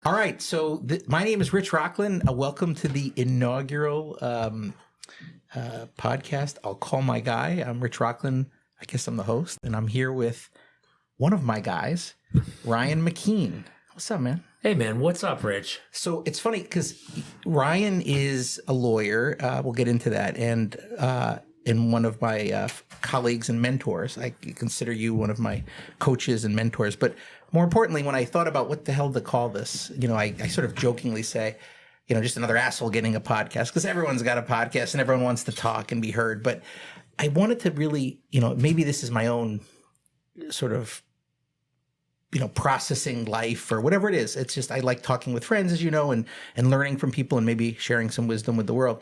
All right, so my name is Rich Rockland. Welcome to the inaugural podcast. I'll call my guy. I'm Rich Rockland. I guess I'm the host, and I'm here with one of my guys, Ryan McKeen. What's up, man? Hey, man. What's up, Rich? So it's funny because Ryan is a lawyer. We'll get into that, and one of my colleagues and mentors. I consider you one of my coaches and mentors, but more importantly, when I thought about what the hell to call this, I sort of jokingly say, just another asshole getting a podcast, because everyone's got a podcast and everyone wants to talk and be heard. But I wanted to really, maybe this is my own sort of, processing life or whatever it is. It's just, I like talking with friends, as you know, and learning from people and maybe sharing some wisdom with the world.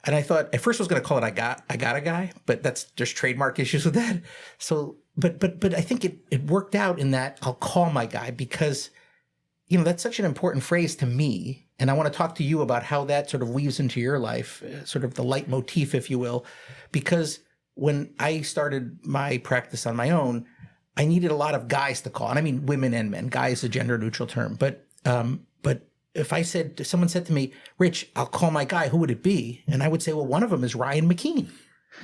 And I thought at first I was going to call it I got a guy, but there's trademark issues with that. So, but I think it worked out in that I'll call my guy because, that's such an important phrase to me. And I want to talk to you about how that sort of weaves into your life, sort of the leitmotif, if you will, because when I started my practice on my own, I needed a lot of guys to call. And I mean, women and men. Guy is a gender neutral term. But if someone said to me, Rich, I'll call my guy, who would it be? And I would say, well, one of them is Ryan McKeen.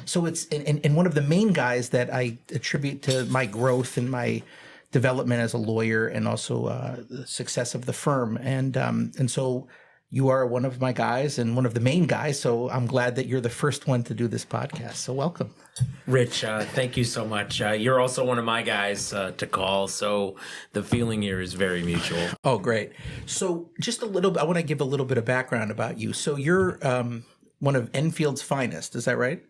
So it's, and one of the main guys that I attribute to my growth and my development as a lawyer and also the success of the firm. And so you are one of my guys and one of the main guys. So I'm glad that you're the first one to do this podcast. So welcome. Rich, thank you so much. You're also one of my guys to call. So the feeling here is very mutual. Oh, great. So just a little, I want to give a little bit of background about you. So you're one of Enfield's finest. Is that right?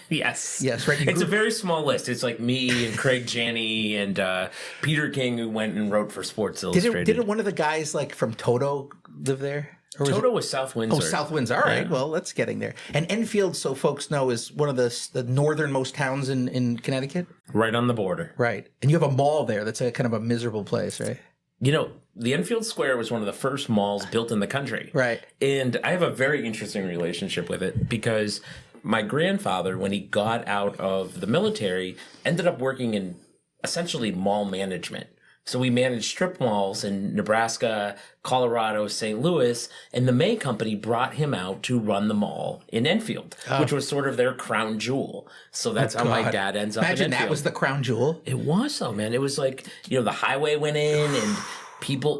Yes. Yes, right. It's a very small list. It's like me and Craig Janney and Peter King, who went and wrote for Sports Illustrated. Didn't one of the guys like from Toto live there? Toto was South Windsor. Oh, South Windsor. All right. Yeah. Well, that's getting there. And Enfield, so folks know, is one of the northernmost towns in Connecticut. Right on the border. Right. And you have a mall there that's a kind of a miserable place, right? The Enfield Square was one of the first malls built in the country. Right. And I have a very interesting relationship with it because my grandfather, when he got out of the military, ended up working in essentially mall management. So we managed strip malls in Nebraska, Colorado, St. Louis, and the May Company brought him out to run the mall in Enfield, which was sort of their crown jewel. So that's how my dad ends up in Enfield. Imagine that was the crown jewel. It was, though, man. It was like, the highway went in and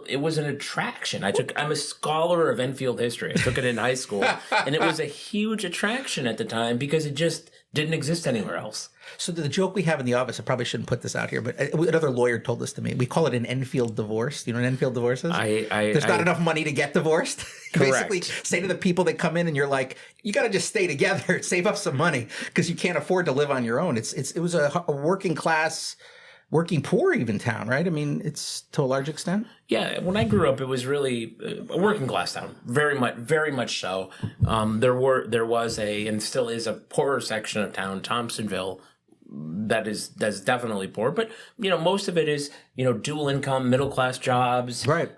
it was an attraction. I'm a scholar of Enfield history. I took it in high school, and it was a huge attraction at the time because it just didn't exist anywhere else. So the joke we have in the office, I probably shouldn't put this out here, but another lawyer told this to me. We call it an Enfield divorce. You know what an Enfield divorce is? There's not enough money to get divorced. Correct. Basically say to the people that come in and you're like, you got to just stay together, save up some money because you can't afford to live on your own. It was a working class, working poor even town, right? I mean, it's to a large extent. Yeah, when I grew up, it was really a working class town, very much so. There was and still is a poorer section of town, Thompsonville, that's definitely poor. But most of it is dual income, middle class jobs, right?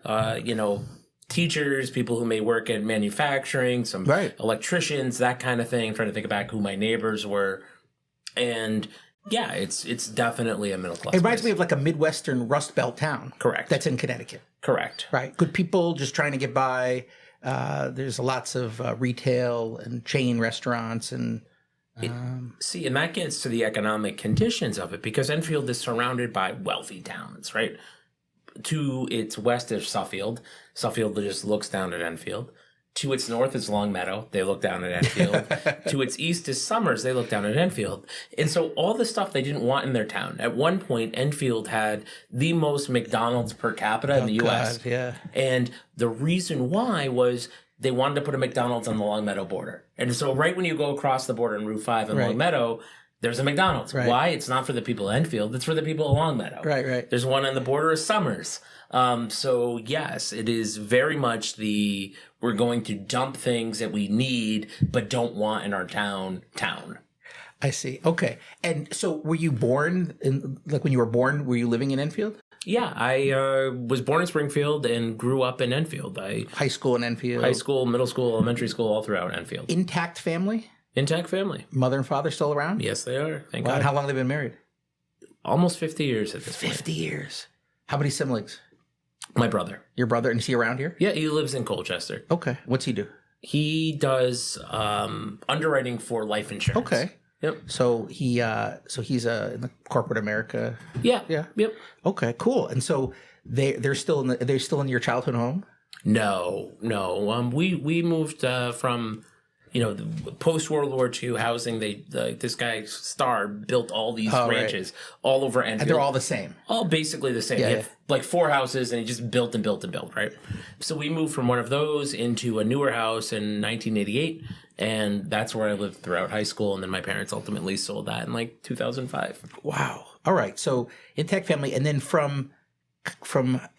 Teachers, people who may work in manufacturing, some electricians, that kind of thing. I'm trying to think back who my neighbors were, and yeah, it's definitely a middle class. It reminds me of like a Midwestern Rust Belt town. Correct. That's in Connecticut. Correct. Right. Good people just trying to get by. There's lots of retail and chain restaurants and. And that gets to the economic conditions of it because Enfield is surrounded by wealthy towns, right? To its west is Suffield. Suffield just looks down at Enfield. To its north is Longmeadow. They look down at Enfield. To its east is Somers. They look down at Enfield. And so all the stuff they didn't want in their town. At one point, Enfield had the most McDonald's per capita in the U.S. Yeah. And the reason why was they wanted to put a McDonald's on the Longmeadow border. And so right when you go across the border in Route 5 in Longmeadow, there's a McDonald's. Right. Why? It's not for the people of Enfield. It's for the people of Longmeadow. Right. There's one on the border of Somers. So yes, it is very much we're going to dump things that we need but don't want in our town. I see. Okay. And so were you born when you were born, were you living in Enfield? Yeah, I was born in Springfield and grew up in Enfield. High school in Enfield? High school, middle school, elementary school, all throughout Enfield. Intact family? Intact family. Mother and father still around? Yes, they are. Thank God. God. How long have they been married? Almost 50 years at this point. 50 years. How many siblings? My brother. Your brother, and is he around here? Yeah, he lives in Colchester. Okay. What's he do? He does underwriting for life insurance. Okay. Yep. So he's in the corporate America. Yeah. Yeah. Yep. Okay. Cool. And so they're still in your childhood home. No. We moved from, the post World War II housing. This guy Starr built all these ranches all over Enfield. And they're all the same. All basically the same. Yeah, He had like 4 houses, and he just built and built and built. Right. So we moved from one of those into a newer house in 1988, and that's where I lived throughout high school. And then my parents ultimately sold that in like 2005. Wow. All right. So intact family, and then from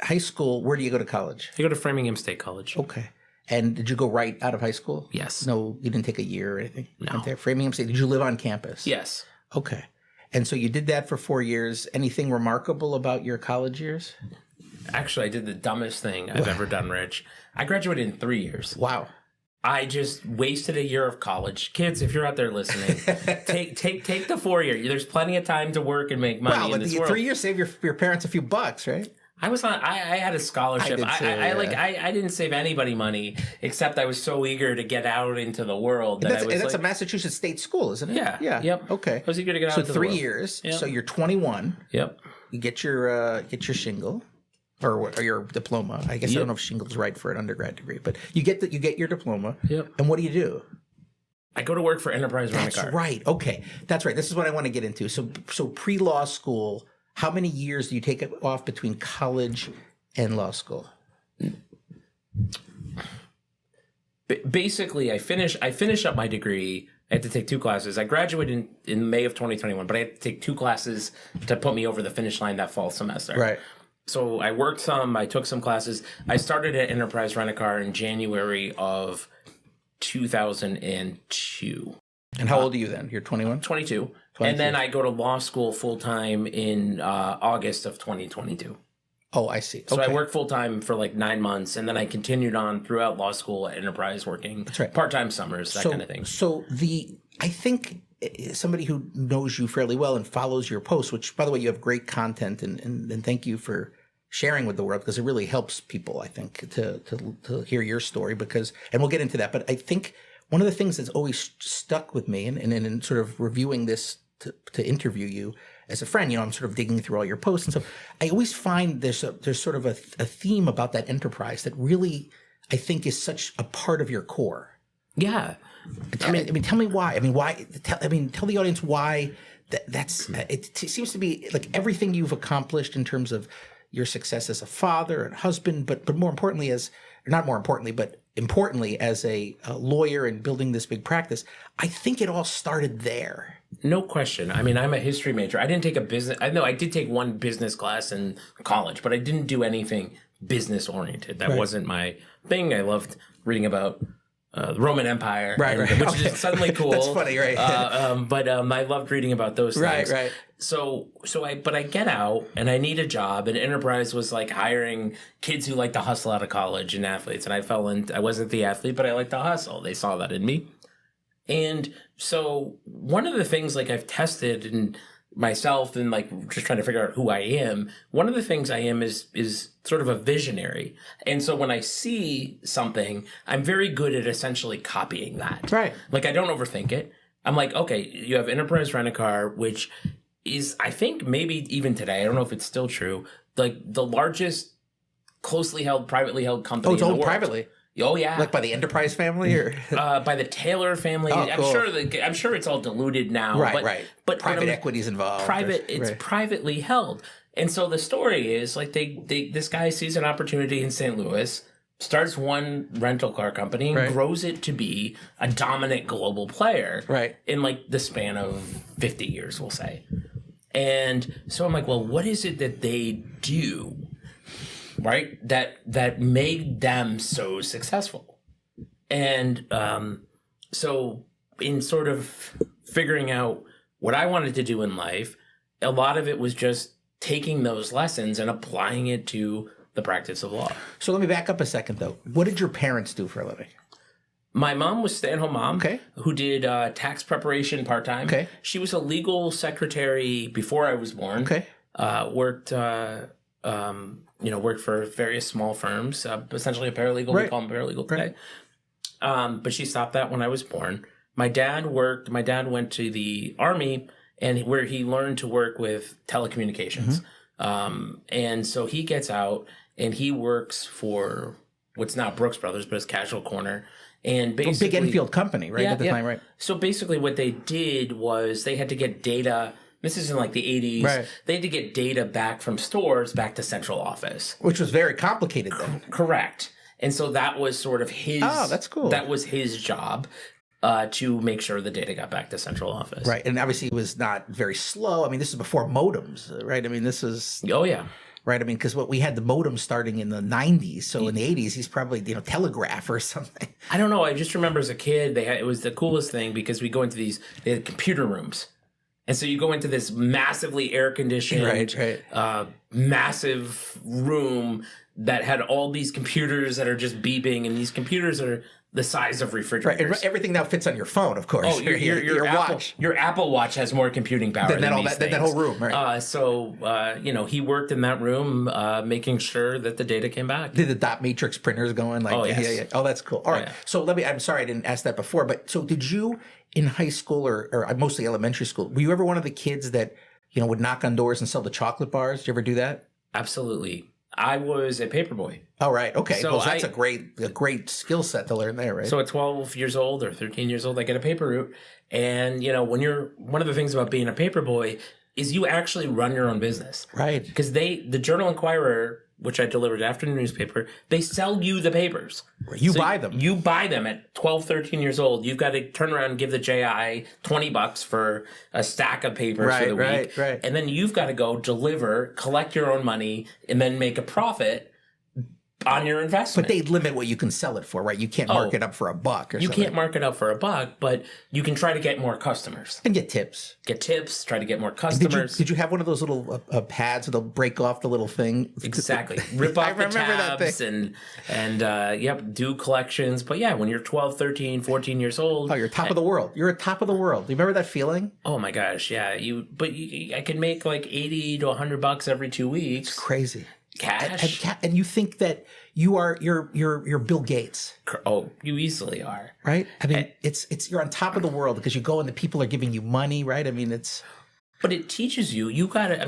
high school, where do you go to college? I go to Framingham State College. Okay. And did you go right out of high school? Yes. No, you didn't take a year or anything? No. Went there? Framingham State. Did you live on campus? Yes. Okay. And so you did that for 4 years. Anything remarkable about your college years? Actually, I did the dumbest thing I've ever done, Rich. I graduated in 3 years. Wow. I just wasted a year of college. Kids, if you're out there listening, take the 4 year. There's plenty of time to work and make money in this world. 3 years save your parents a few bucks, right? I had a scholarship. I didn't save anybody money, except I was so eager to get out into the world that's a Massachusetts state school, isn't it? Yeah. Yeah. Yep. Okay. I was eager to get out into the world. So 3 years. Yep. So you're 21. Yep. You get your shingle. Or your diploma. I guess I don't know if shingle's right for an undergrad degree, but you get your diploma. Yep. And what do you do? I go to work for Enterprise Rent-A-Car. That's right. Okay. That's right. This is what I want to get into. So pre-law school, how many years do you take off between college and law school? Basically, I finish up my degree. I had to take 2 classes. I graduated in May of 2021, but I had to take 2 classes to put me over the finish line that fall semester. Right. So I worked some, I took some classes. I started at Enterprise Rent-A-Car in January of 2002. And how old are you then? You're 21? 22. And then I go to law school full-time in August of 2022. Oh, I see. Okay. So I worked full-time for like 9 months, and then I continued on throughout law school at Enterprise working part-time summers, that kind of thing. So I think somebody who knows you fairly well and follows your posts, which, by the way, you have great content, and thank you for sharing with the world, because it really helps people, I think, to hear your story, and we'll get into that. But I think one of the things that's always stuck with me, and in sort of reviewing this to interview you as a friend, I'm sort of digging through all your posts and stuff. I always find there's sort of a theme about that enterprise that really, I think, is such a part of your core. Yeah. I mean, tell me why. I mean, why? Tell the audience why that's. It seems to be like everything you've accomplished in terms of your success as a father and husband, but more importantly, importantly as a lawyer and building this big practice. I think it all started there. No question. I mean, I'm a history major. I didn't take a business. I know I did take one business class in college, but I didn't do anything business oriented. That wasn't my thing. I loved reading about the Roman Empire, which is suddenly cool. That's funny, right? But I loved reading about those things. Right. But I get out and I need a job, and Enterprise was like hiring kids who like to hustle out of college and athletes. And I wasn't the athlete, but I like to hustle. They saw that in me. And so one of the things like I've tested in myself and like just trying to figure out who I am, one of the things I am is sort of a visionary. And so when I see something, I'm very good at essentially copying that. Right. Like I don't overthink it. I'm like, okay, you have Enterprise Rent-A-Car, which is, I think maybe even today, I don't know if it's still true, like the largest closely held, privately held company in the world. Privately? Oh yeah, like by the Enterprise family, or by the Taylor family. Oh, cool. I'm sure it's all diluted now. Right. But private equity's involved. It's privately held, and so the story is like this guy sees an opportunity in St. Louis, starts one rental car company, and grows it to be a dominant global player. Right. In like the span of 50 years, we'll say. And so I'm like, well, what is it that they do? Right, that made them so successful, and so in sort of figuring out what I wanted to do in life, a lot of it was just taking those lessons and applying it to the practice of law. So let me back up a second, though. What did your parents do for a living? My mom was a stay-at-home mom who did tax preparation part-time. Okay. She was a legal secretary before I was born. Okay. Worked worked for various small firms, essentially a paralegal. Right. We call them paralegal today. Right. But she stopped that when I was born. My dad went to the Army, and where he learned to work with telecommunications. And so he gets out and he works for what's now Brooks Brothers, but it's Casual Corner. And basically, big Enfield company, right? At the time, right? So basically what they did was they had to get data. This is in like the 80s. Right. They had to get data back from stores back to central office. Which was very complicated then. Correct. And so that was sort of his. Oh, that's cool. That was his job. To make sure the data got back to central office. Right. And obviously it was not very slow. I mean, this is before modems, right? I mean, this is... Oh, yeah. Right. I mean, because we had the modem starting in the 90s. So in the 80s, he's probably, telegraph or something. I don't know. I just remember as a kid, it was the coolest thing because we go into they had computer rooms. And so you go into this massively air-conditioned, massive room that had all these computers that are just beeping, and these computers are the size of refrigerators. Right. And everything now fits on your phone, of course. Oh, your watch. Your Apple Watch has more computing power than that whole room, right? He worked in that room making sure that the data came back. Did the dot matrix printers going? Oh, yes. Yeah. Oh, that's cool. All right. Yeah. So I'm sorry I didn't ask that before, but so did you in high school or mostly elementary school, were you ever one of the kids that, would knock on doors and sell the chocolate bars? Did you ever do that? Absolutely. I was a paperboy. Oh, right. Okay. So well, that's a great skill set to learn there, right? So at 12 years old or 13 years old, I get a paper route. And, one of the things about being a paper boy is you actually run your own business. Right. Because the Journal Inquirer, which I delivered after the newspaper, they sell you the papers. You buy them. You buy them at 12, 13 years old. You've got to turn around and give the JI $20 for a stack of papers for the week. Right. And then you've got to go deliver, collect your own money, and then make a profit on your investment. But they limit what you can sell it for, right? You can't mark it up for $1 or you something. can't mark it up for $1, but you can try to get more customers. And get tips. Try to get more customers. Did you have one of those little pads that'll break off the little thing? Exactly. Rip off the tabs and do collections. But yeah, when you're 12, 13, 14 years old. Oh, you're top of the world. You're at top of the world. Do you remember that feeling? Oh my gosh, yeah. I could make like $80 to $100 every 2 weeks. It's crazy. Cash. And you think that you're Bill Gates. Oh, you easily are. Right? I mean, it's you're on top of the world because you go and the people are giving you money, right? I mean, but it teaches you gotta,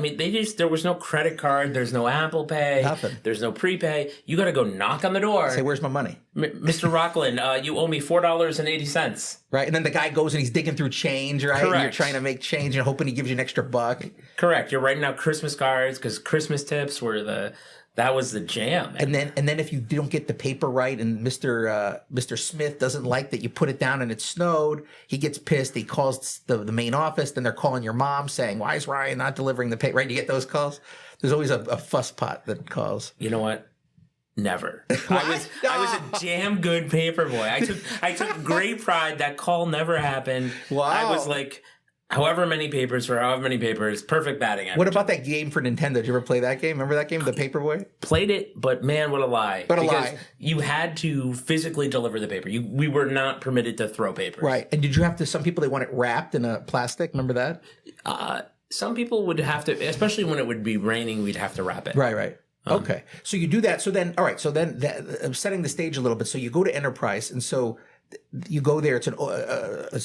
there was no credit card, there's no Apple Pay. Nothing. There's no prepay. You gotta go knock on the door. Say, where's my money? Mr. Rockland, you owe me $4.80. Right. And then the guy goes and he's digging through change, right? Correct. And you're trying to make change and hoping he gives you an extra buck. Correct. You're writing out Christmas cards because Christmas tips were that was the jam. And then if you don't get the paper right and Mr. Smith doesn't like that you put it down and it snowed, he gets pissed. He calls the main office. Then they're calling your mom saying, why is Ryan not delivering the paper? Right? You get those calls? There's always a fuss pot that calls. You know what? Never. I was a damn good paper boy. I took great pride. That call never happened. Wow. I was like, however many papers, perfect batting average. What about that game for Nintendo? Did you ever play that game? Remember that game, the Paperboy? Played it, but man, what a lie. Because you had to physically deliver the paper. We were not permitted to throw papers. Right. And did you have to, some people, they want it wrapped in a plastic. Remember that? Some people would have to, especially when it would be raining, we'd have to wrap it. Right. Okay. So you do that. So then, all right. So then I'm setting the stage a little bit. So you go to Enterprise and so you go there. It's an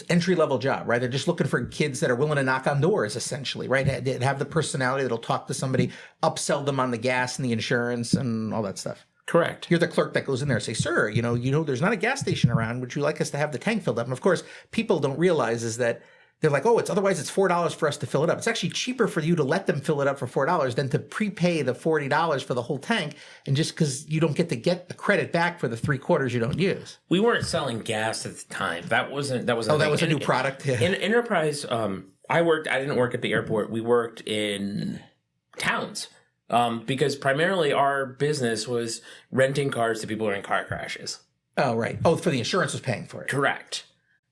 entry-level job, right? They're just looking for kids that are willing to knock on doors, essentially, right? Have the personality that'll talk to somebody, upsell them on the gas and the insurance and all that stuff. Correct. You're the clerk that goes in there and say, sir, there's not a gas station around. Would you like us to have the tank filled up? And of course, people don't realize is that they're like, otherwise it's $4 for us to fill it up. It's actually cheaper for you to let them fill it up for $4 than to prepay the $40 for the whole tank. And just because you don't get the credit back for the 3/4 you don't use. We weren't selling gas at the time. That was a new product. Yeah. In Enterprise, I didn't work at the airport. We worked in towns. Because primarily our business was renting cars to people who are in car crashes. Oh, right. Oh, for the insurance was paying for it. Correct.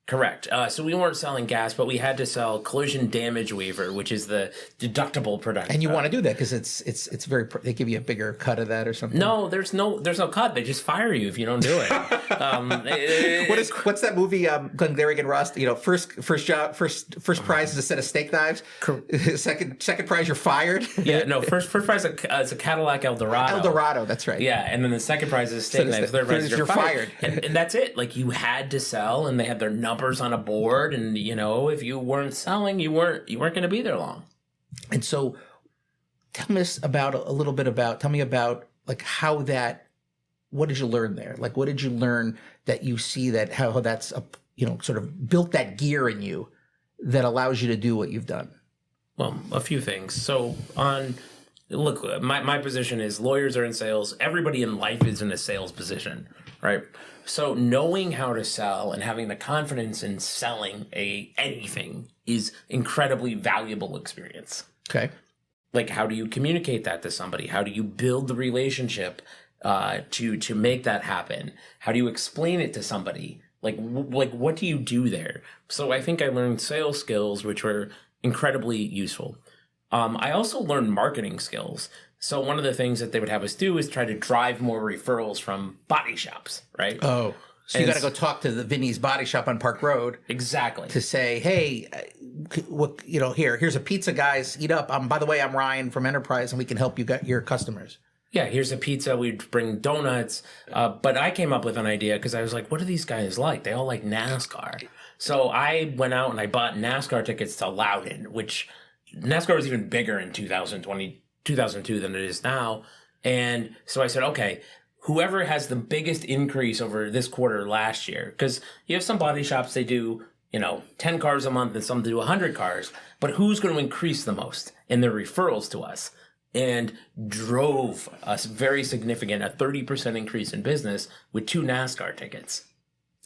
Correct. So we weren't selling gas, but we had to sell collision damage waiver, which is the deductible product. And you want to do that because it's very, they give you a bigger cut of that or something. No, there's no cut. They just fire you if you don't do it. What's that movie? Glengarry and Ross. You know, first prize is a set of steak knives. Second prize, you're fired. Yeah, no. First prize is a Cadillac Eldorado. Eldorado, that's right. Yeah, and then the second prize is a steak knife. Third prize is you're fired. And that's it. Like you had to sell, and they had their numbers on a board, and you know, if you weren't selling, you weren't going to be there long. And so, tell me about like how that. What did you learn there? Like, what did you learn that you see that how that's sort of built that gear in you that allows you to do what you've done? Well, a few things. So look, my position is lawyers are in sales. Everybody in life is in a sales position, right? So knowing how to sell and having the confidence in selling anything is incredibly valuable experience. Okay. Like, how do you communicate that to somebody? How do you build the relationship to make that happen? How do you explain it to somebody? Like what do you do there? So I think I learned sales skills, which were incredibly useful. I also learned marketing skills. So one of the things that they would have us do is try to drive more referrals from body shops, right? Oh, so you got to go talk to the Vinny's Body Shop on Park Road. Exactly. To say, hey, here's a pizza, guys. Eat up. By the way, I'm Ryan from Enterprise, and we can help you get your customers. Yeah, here's a pizza. We'd bring donuts. But I came up with an idea because I was like, what do these guys like? They all like NASCAR. So I went out and I bought NASCAR tickets to Loudon, which NASCAR was even bigger in 2002 than it is now. And so I said, okay, whoever has the biggest increase over this quarter last year, because you have some body shops, they do, 10 cars a month and some do 100 cars, but who's going to increase the most in their referrals to us? And drove us very significant, a 30% increase in business with 2 NASCAR tickets.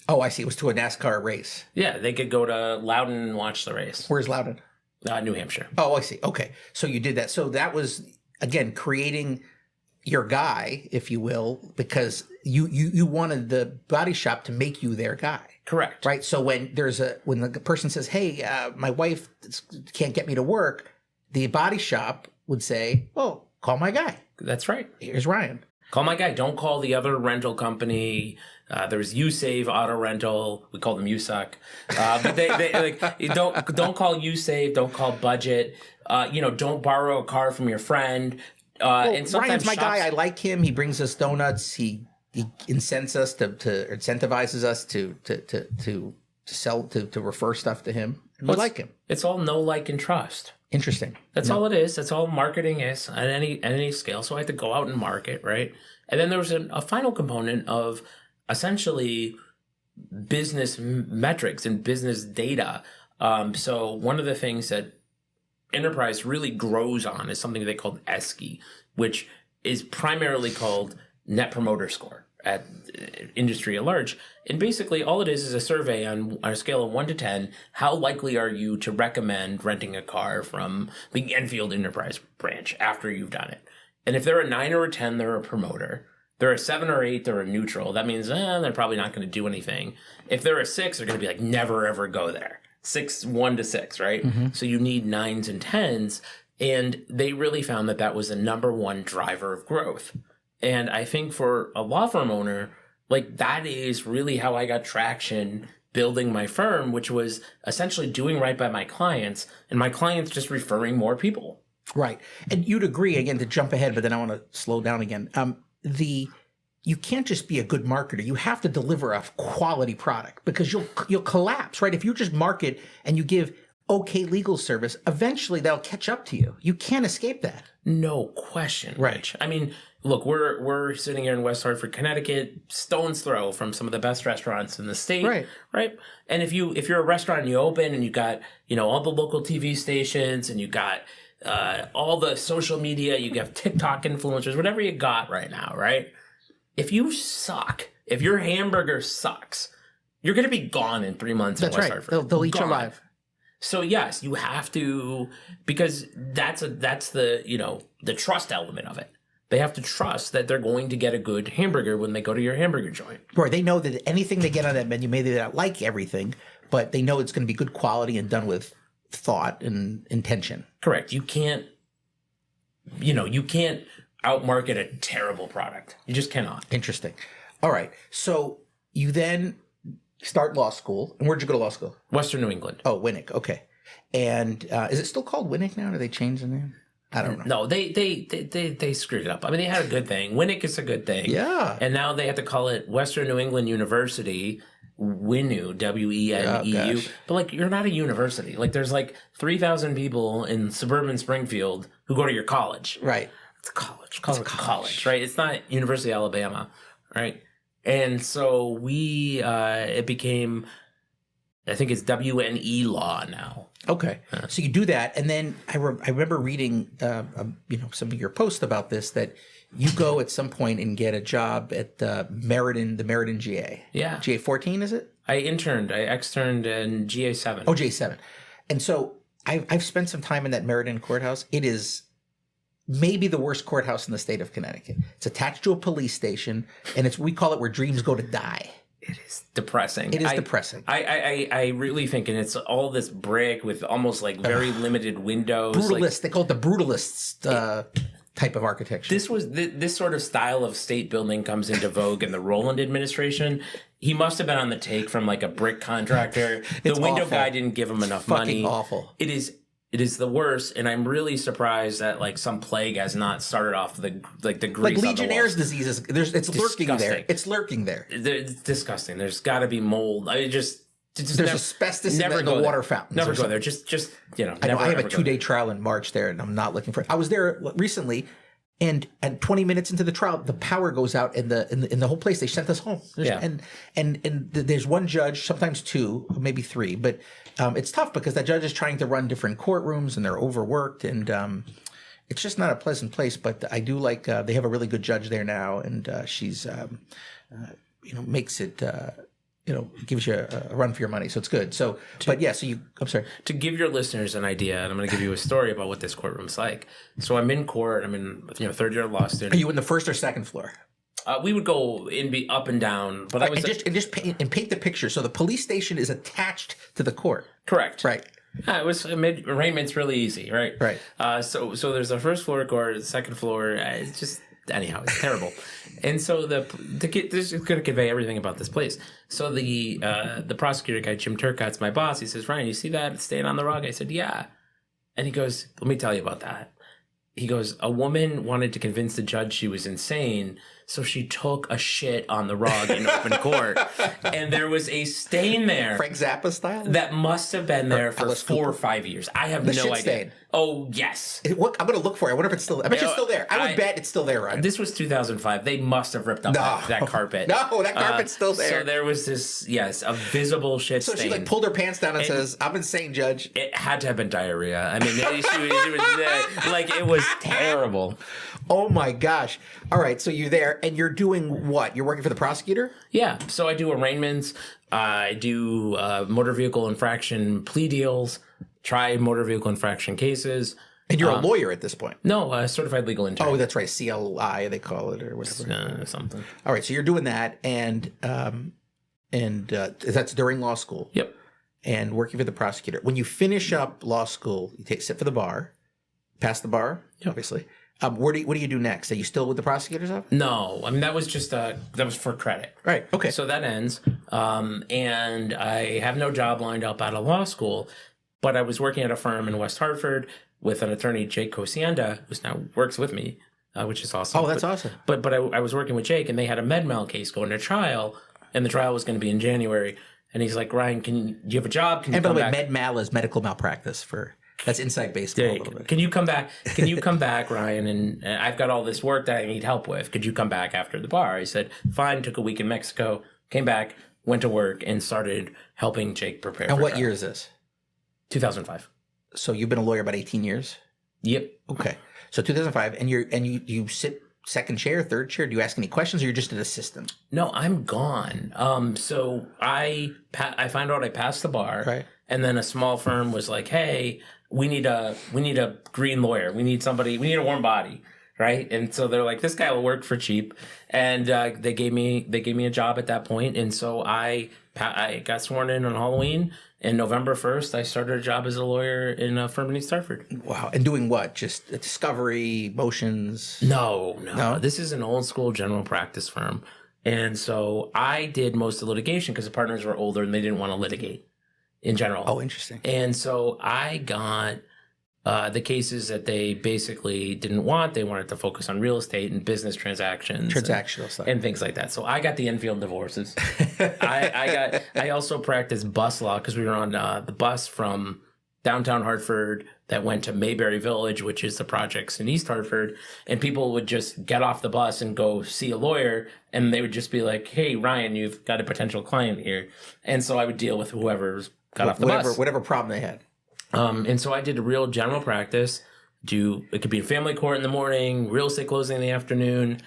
Oh, I see. It was to a NASCAR race. Yeah, they could go to Loudon and watch the race. Where's Loudon? New Hampshire. Oh, I see. Okay. So you did that. So that was, again, creating your guy, if you will, because you wanted the body shop to make you their guy. Correct. Right? So when the person says, hey, my wife can't get me to work, the body shop would say, well, call my guy. That's right. Here's Ryan. Call my guy. Don't call the other rental company. There's USave Auto Rental. We call them USuck. But they like don't call USave. Don't call Budget. Don't borrow a car from your friend. And sometimes Ryan's my guy. I like him. He brings us donuts. He incentivizes us to sell to refer stuff to him. And we like him. It's all know, like, and trust. Interesting. That's all it is. That's all marketing is at any scale. So I had to go out and market, right? And then there was a final component of essentially business metrics and business data. So one of the things that Enterprise really grows on is something they called ESCI, which is primarily called Net Promoter Score at industry at large. And basically all it is a survey on a scale of 1 to 10. How likely are you to recommend renting a car from the Enfield Enterprise branch after you've done it? And if they're a 9 or a 10, they're a promoter. They're a 7 or 8, they're a neutral. That means they're probably not going to do anything. If they're a 6, they're going to be like, never ever go there. 1 to 6, right? Mm-hmm. So you need 9s and 10s. And they really found that was the number one driver of growth. And I think for a law firm owner, like that is really how I got traction building my firm, which was essentially doing right by my clients and my clients just referring more people. Right. And you'd agree, again, to jump ahead, but then I want to slow down again. You can't just be a good marketer. You have to deliver a quality product because you'll collapse, right? If you just market and you give okay legal service, eventually they'll catch up to you. You can't escape that. No question. Right. I mean, look, we're sitting here in West Hartford, Connecticut, stone's throw from some of the best restaurants in the state. Right. And if you're a restaurant and you open and you got, all the local TV stations and you got all the social media, you have TikTok influencers, whatever you got right now, right? If you suck, if your hamburger sucks, you're going to be gone in 3 months in West Hartford. They'll eat you alive. So yes, you have to, because that's the trust element of it. They have to trust that they're going to get a good hamburger when they go to your hamburger joint. Right. They know that anything they get on that menu, maybe they don't like everything, but they know it's going to be good quality and done with thought and intention. Correct. You can't outmarket a terrible product. You just cannot. Interesting. All right. So you then start law school. And where'd you go to law school? Western New England. Oh, Winnick. Okay. And is it still called Winnick now? Did they change the name? I don't know. No, they screwed it up. I mean, they had a good thing. Winnick is a good thing. Yeah. And now they have to call it Western New England University, WENU, WENEU. gosh. But like, you're not a university. Like, there's like 3,000 people in suburban Springfield who go to your college. Right. It's a college. Call it college, right? It's not University of Alabama, right? And so it became, I think it's WNE law now. Okay. So you do that. And then I remember reading, some of your posts about this, that you go at some point and get a job at the Meriden GA. Yeah. GA 14, is it? I externed in GA 7. Oh, GA 7. And so I've spent some time in that Meriden courthouse. It is maybe the worst courthouse in the state of Connecticut. It's attached to a police station, and we call it where dreams go to die. It is depressing. It is depressing. I really think, and it's all this brick with almost like very limited windows. Brutalist. Like, They call it the brutalist type of architecture. This sort of style of state building comes into vogue in the Rowland administration. He must have been on the take from like a brick contractor. The window awful. guy didn't give him enough Fucking money. awful. It is the worst, and I'm really surprised that like some plague has not started off the grease. Like Legionnaire's disease it's lurking there. Disgusting. It's lurking there. It's disgusting. There's got to be mold. There's asbestos in the water fountains. Never or go something. there. Just I know. I have a 2-day trial in March there, and I'm not looking for it. I was there recently, and 20 minutes into the trial, the power goes out in the whole place. They sent us home. And there's one judge, sometimes two, maybe three, but it's tough because that judge is trying to run different courtrooms, and they're overworked, and it's just not a pleasant place. But I do like they have a really good judge there now, and she's makes it. Gives you a run for your money. So it's good. So, I'm sorry. To give your listeners an idea, and I'm going to give you a story about what this courtroom's like. So I'm in court. I'm in, third year law student. Are you in the first or second floor? We would go be up and down, but I was paint the picture. So the police station is attached to the court. Correct. Right. It was arraignment's really easy, right? Right. So there's the first floor court, the second floor. It's just anyhow, it's terrible. And so this is going to convey everything about this place. So the prosecutor guy, Jim Turcotte's my boss. He says, "Ryan, you see that stain on the rug?" I said, "Yeah." And he goes, "Let me tell you about that." He goes, "A woman wanted to convince the judge she was insane, so she took a shit on the rug in open court, and there was a stain there." Frank Zappa style? That must have been there for Alice 4 or Cooper. 5 years. I have The no shit idea. stain. Oh, yes. I'm going to look for it. I wonder if it's still there. I bet it's still there. I would bet it's still there, right? This was 2005. They must have ripped up that carpet. No, that carpet's still there. So there was this, a visible shit So stain. she pulled her pants down and says, "I'm insane, Judge." It had to have been diarrhea. I mean, it was terrible. Oh my gosh. All right, so you're there and you're doing what? You're working for the prosecutor? Yeah. So I do arraignments. I do motor vehicle infraction plea deals, try motor vehicle infraction cases. And you're a lawyer at this point? No, certified legal intern. Oh, that's right. CLI, they call it, or whatever. Something. All right, so you're doing that, and that's during law school. Yep. And working for the prosecutor. When you finish up law school, you sit for the bar, pass the bar, obviously. What do you do next? Are you still with the prosecutor's office? No, I mean that was just that was for credit. Right. Okay. So that ends, and I have no job lined up out of law school, but I was working at a firm in West Hartford with an attorney, Jake Cosienda, who now works with me, which is awesome. Oh, that's awesome. But I was working with Jake, and they had a MedMal case going to trial, and the trial was going to be in January. And he's like, "Ryan, do you have a job? Can you come back?" And by the way, MedMal is medical malpractice that's inside baseball a little bit. Can you come back? Can you come back, Ryan? And I've got all this work that I need help with. Could you come back after the bar? I said, fine. Took a week in Mexico, came back, went to work, and started helping Jake prepare. And what year is this? 2005. So you've been a lawyer about 18 years? Yep. Okay. So 2005, and you sit second chair, third chair. Do you ask any questions, or you're just an assistant? No, I'm gone. So I found out I passed the bar, right? And then a small firm was like, "Hey, we need a green lawyer. We need a warm body." Right. And so they're like, this guy will work for cheap. And they gave me a job at that point. And so I I got sworn in on Halloween, and November 1st, I started a job as a lawyer in a firm in East Hartford. Wow. And doing what? Just discovery, motions? No. This is an old school general practice firm. And so I did most of the litigation because the partners were older and they didn't want to litigate in general. Oh, interesting. And so I got the cases that they basically didn't want. They wanted to focus on real estate and business transactions. Transactional stuff. And things like that. So I got the Enfield divorces. I also practiced bus law because we were on the bus from downtown Hartford that went to Mayberry Village, which is the projects in East Hartford. And people would just get off the bus and go see a lawyer. And they would just be like, hey, Ryan, you've got a potential client here. And so I would deal with whoever's got off the bus. Whatever problem they had. And so I did a real general practice. It could be a family court in the morning, real estate closing in the afternoon,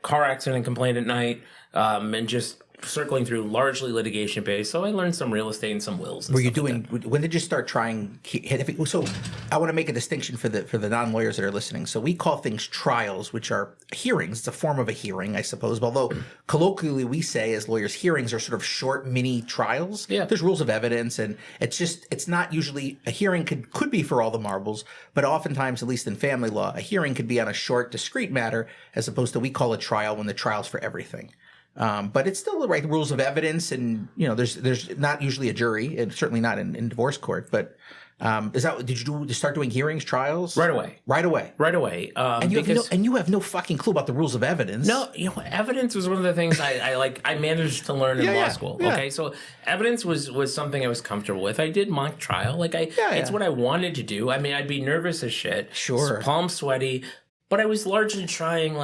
car accident complaint at night, and just circling through largely litigation based. So I learned some real estate and some wills. And Were you doing? When did you start trying? So I want to make a distinction for the non-lawyers that are listening. So we call things trials, which are hearings. It's a form of a hearing, I suppose. Although colloquially we say as lawyers, hearings are sort of short mini trials. Yeah. There's rules of evidence, and it's not usually a hearing could be for all the marbles, but oftentimes, at least in family law, a hearing could be on a short, discrete matter, as opposed to we call a trial when the trial's for everything. But it's still the right rules of evidence, and there's not usually a jury, and certainly not in divorce court. But did you start doing hearings, trials right away? Right away. And you have no fucking clue about the rules of evidence. No, evidence was one of the things I managed to learn in law school. Yeah. Okay, so evidence was something I was comfortable with. I did mock trial, it's what I wanted to do. I mean, I'd be nervous as shit, sure, palms sweaty, but I was largely trying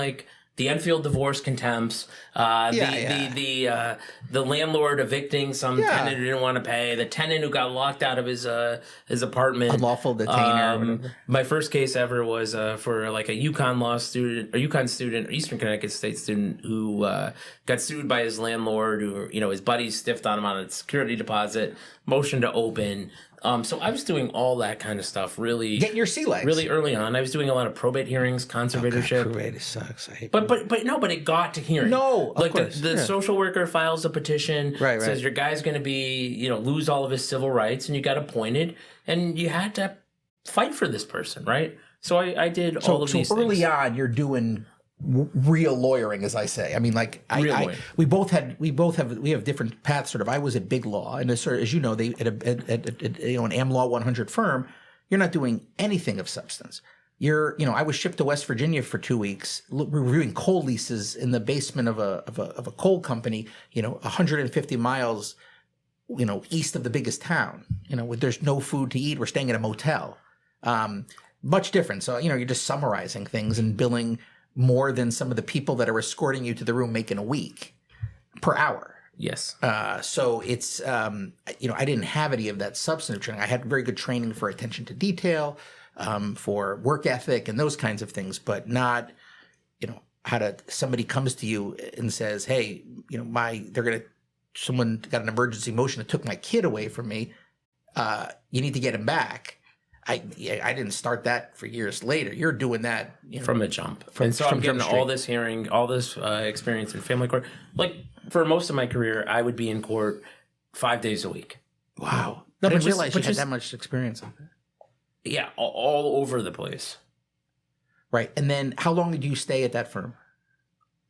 the Enfield divorce contempts, the landlord evicting some tenant who didn't want to pay, the tenant who got locked out of his apartment, unlawful detainer. My first case ever was for a UConn student, or Eastern Connecticut State student who got sued by his landlord, who his buddies stiffed on him on a security deposit, motion to open. So I was doing all that kind of stuff really. Getting your sea legs. Really early on. I was doing a lot of probate hearings, conservatorship. Probate sucks. I hate but it got to hearing. No, of course. The social worker files a petition, right. says your guy's going to be, lose all of his civil rights, and you got appointed, and you had to fight for this person, right? So I did all of these things. So early on, you're doing real lawyering, as I say. I mean, we have different paths. Sort of. I was at Big Law, and as you know, they at an Am Law 100 firm, you're not doing anything of substance. I was shipped to West Virginia for 2 weeks, reviewing coal leases in the basement of a coal company, 150 miles, east of the biggest town. There's no food to eat. We're staying at a motel. Much different. So you're just summarizing things and billing more than some of the people that are escorting you to the room making a week per hour. Yes. So it's, I didn't have any of that substantive training. I had very good training for attention to detail, for work ethic and those kinds of things, but not, somebody comes to you and says, hey, someone got an emergency motion that took my kid away from me. You need to get him back. I didn't start that for years later. You're doing that from the jump. I'm getting all this hearing, all this experience in family court. For most of my career, I would be in court 5 days a week. Wow. No, I didn't realize you had that much experience on that. Yeah, all over the place. Right. And then how long did you stay at that firm?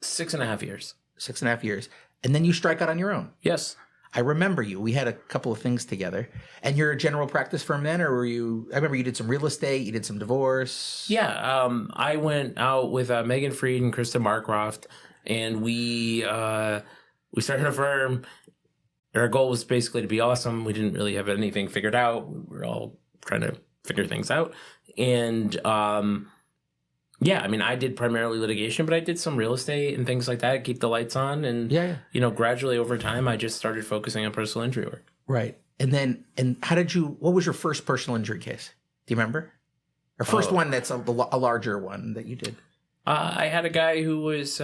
6.5 years. 6.5 years. And then you strike out on your own? Yes. I remember you. We had a couple of things together. And you're a general practice firm then, or were you? I remember you did some real estate, you did some divorce. Yeah, I went out with Megan Freed and Krista Marcroft, and we started a firm. Our goal was basically to be awesome. We didn't really have anything figured out. We were all trying to figure things out. And I did primarily litigation, but I did some real estate and things like that, keep the lights on. And, gradually over time, I just started focusing on personal injury work. Right. And what was your first personal injury case? Do you remember? Or first one that's a larger one that you did? I had a guy who was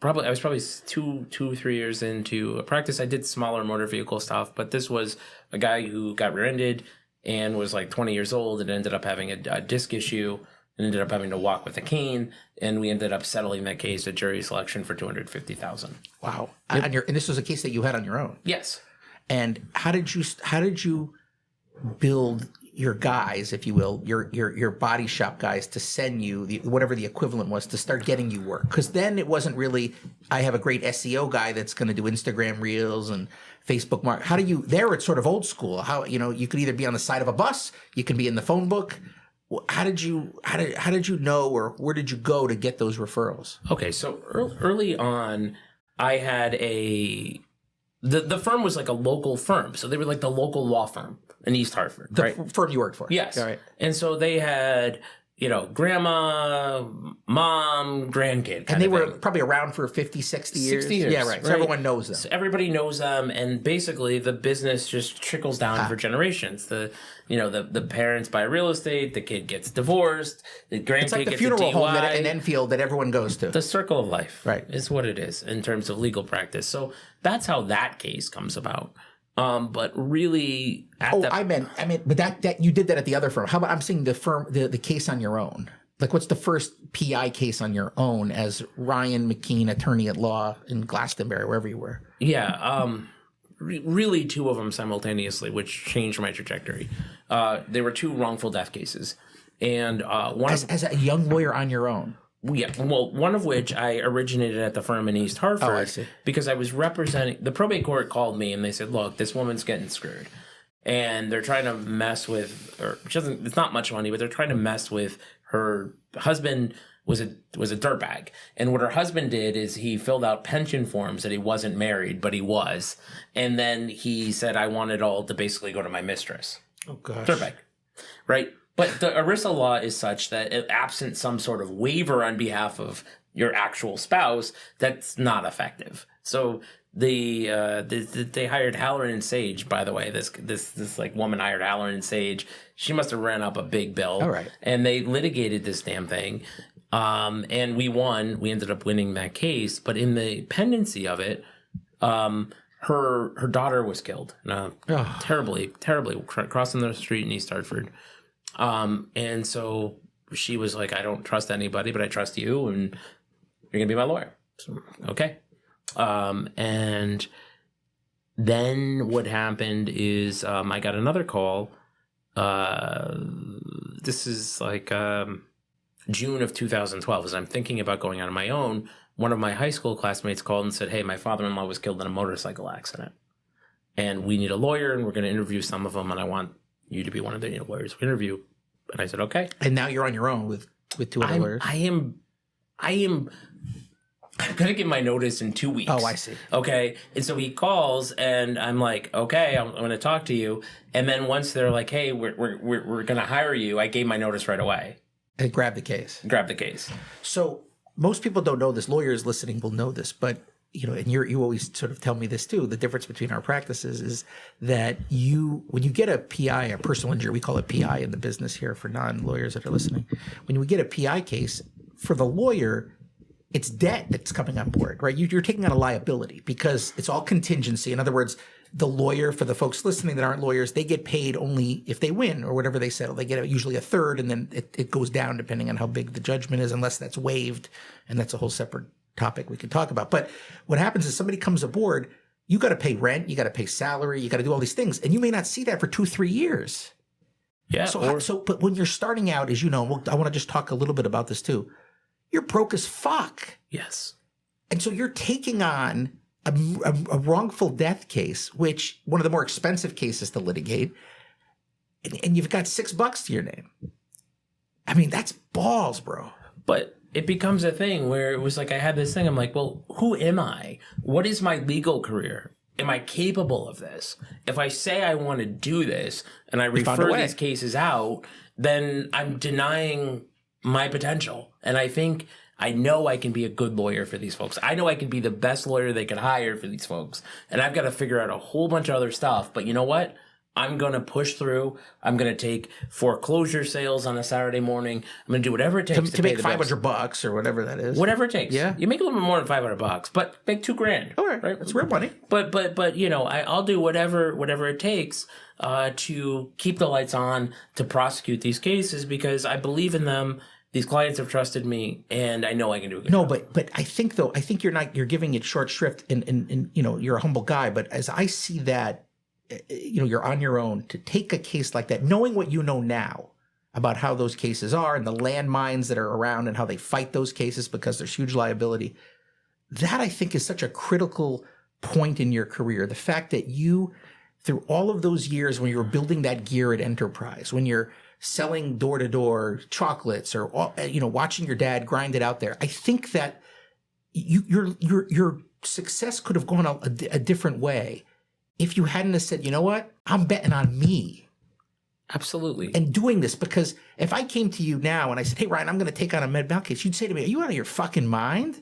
probably 3 years into a practice. I did smaller motor vehicle stuff, but this was a guy who got rear-ended and was 20 years old and ended up having a disc issue and ended up having to walk with a cane. And we ended up settling that case at jury selection for $250,000. Wow. And this was a case that you had on your own. Yes. And how did you build your guys, if you will, your body shop guys, to send you whatever the equivalent was to start getting you work? Because then it wasn't really, I have a great SEO guy that's going to do Instagram reels and Facebook mark. How do you, there it's sort of old school. How, you could either be on the side of a bus, you can be in the phone book. How did you know, or where did you go to get those referrals? Okay. So early on, I had the firm was like a local firm. So they were like the local law firm in East Hartford, The right? firm you worked for. Yes. All right. And so they had, grandma, mom, grandkid. And they were probably around for 50, 60 years. 60 years. Yeah, right. So everyone knows them. So everybody knows them, and basically the business just trickles down for generations. The parents buy real estate, the kid gets divorced, the grandkid It's like the gets funeral a home DUI. in Enfield that everyone goes to. The circle of life, Right, is what it is in terms of legal practice. So that's how that case comes about. But really, I meant, but that you did that at the other firm. How about I'm seeing the firm, the case on your own? Like, what's the first PI case on your own as Ryan McKeen, attorney at law in Glastonbury, wherever you were? Yeah, really two of them simultaneously, which changed my trajectory. There were two wrongful death cases, and as a young lawyer on your own. Yeah, well, one of which I originated at the firm in East Hartford. Oh, I see. Because I was representing, the probate court called me and they said, look, this woman's getting screwed. And they're trying to mess with, or it's not much money, but they're trying to mess with her husband was a dirtbag. And what her husband did is he filled out pension forms that he wasn't married, but he was. And then he said, I want it all to basically go to my mistress. Oh, gosh. Dirtbag. Right? But the ERISA law is such that absent some sort of waiver on behalf of your actual spouse, that's not effective. So they hired Halloran and Sage, by the way. This like woman hired Halloran and Sage. She must have ran up a big bill. All right. And they litigated this damn thing. And we won. We ended up winning that case. But in the pendency of it, her daughter was killed. Terribly crossing the street in East Hartford. And so she was like, I don't trust anybody, but I trust you, and you're gonna be my lawyer. So, okay. And then what happened is, I got another call. This is like, June of 2012, as I'm thinking about going out on my own. One of my high school classmates called and said, hey, my father-in-law was killed in a motorcycle accident, and we need a lawyer, and we're going to interview some of them, and I want you to be one of the lawyers we interview. And I said, okay. And now you're on your own with two other lawyers. I'm going to give my notice in 2 weeks. Oh, I see. Okay. And so he calls and I'm like, okay, I'm going to talk to you. And then once they're like, hey, we're going to hire you, I gave my notice right away. And grab the case. Grab the case. So most people don't know this. Lawyers listening will know this, but and you always sort of tell me this too. The difference between our practices is that when you get a PI, a personal injury, we call it PI in the business here for non-lawyers that are listening. When we get a PI case, for the lawyer, it's debt that's coming on board, right? You're taking on a liability because it's all contingency. In other words, the lawyer, for the folks listening that aren't lawyers, they get paid only if they win or whatever they settle. They get usually a third, and then it goes down depending on how big the judgment is, unless that's waived, and that's a whole separate topic we could talk about. But what happens is somebody comes aboard, you got to pay rent, you got to pay salary, you got to do all these things, and you may not see that for 2-3 years. Yeah. But when you're starting out, as you know, I want to just talk a little bit about this too. You're broke as fuck. Yes. And so you're taking on a wrongful death case, which one of the more expensive cases to litigate, and you've got $6 to your name. I mean, that's balls, bro. But it becomes a thing where it was like, I had this thing. I'm like, well, who am I? What is my legal career? Am I capable of this? If I say I want to do this and I refer these cases out, then I'm denying my potential. And I know I can be a good lawyer for these folks. I know I can be the best lawyer they can hire for these folks. And I've got to figure out a whole bunch of other stuff. But you know what? I'm going to push through. I'm going to take foreclosure sales on a Saturday morning. I'm going to do whatever it takes to make $500 or whatever that is. Whatever it takes. Yeah. You make a little bit more than $500, but make $2,000. All right. That's real money. But I'll do whatever it takes to keep the lights on, to prosecute these cases, because I believe in them. These clients have trusted me, and I know I can do a good No, job. but I think though, I think you're giving it short shrift and you're a humble guy, but as I see that, you're on your own to take a case like that, knowing what you know now about how those cases are and the landmines that are around and how they fight those cases because there's huge liability. That I think is such a critical point in your career. The fact that you, through all of those years when you were building that gear at Enterprise, when you're selling door to door chocolates or, watching your dad grind it out there, I think that your success could have gone a different way if you hadn't have said, you know what, I'm betting on me. Absolutely. And doing this, because if I came to you now and I said, hey, Ryan, I'm going to take on a med mal case, you'd say to me, are you out of your fucking mind?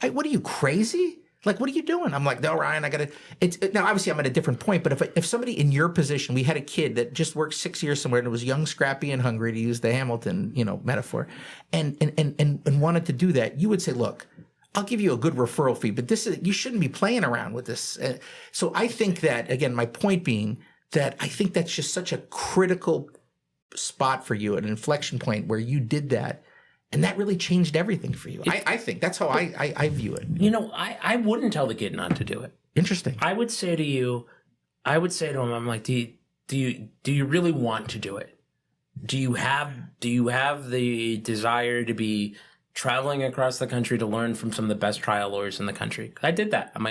What are you, crazy? Like, what are you doing? I'm like, no, Ryan, I got to, now obviously I'm at a different point, but if somebody in your position, we had a kid that just worked 6 years somewhere and was young, scrappy, and hungry, to use the Hamilton, metaphor, and wanted to do that, you would say, look, I'll give you a good referral fee, but you shouldn't be playing around with this. So I think that, again, my point being that I think that's just such a critical spot for you, an inflection point where you did that. And that really changed everything for you. I think that's how I view it. I wouldn't tell the kid not to do it. Interesting. I would say to him, I'm like, do you really want to do it? Do you have the desire to be traveling across the country to learn from some of the best trial lawyers in the country? I did that on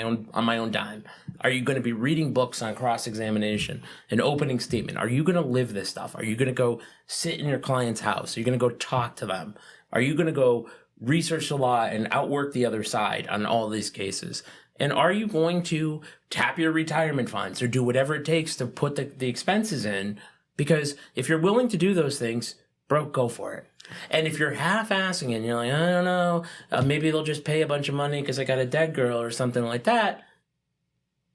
my own dime. Are you going to be reading books on cross-examination, an opening statement? Are you going to live this stuff? Are you going to go sit in your client's house? Are you going to go talk to them? Are you going to go research the law and outwork the other side on all these cases? And are you going to tap your retirement funds or do whatever it takes to put the expenses in? Because if you're willing to do those things, bro, go for it. And if you're half-assing it and you're like, I don't know, maybe they'll just pay a bunch of money because I got a dead girl or something like that,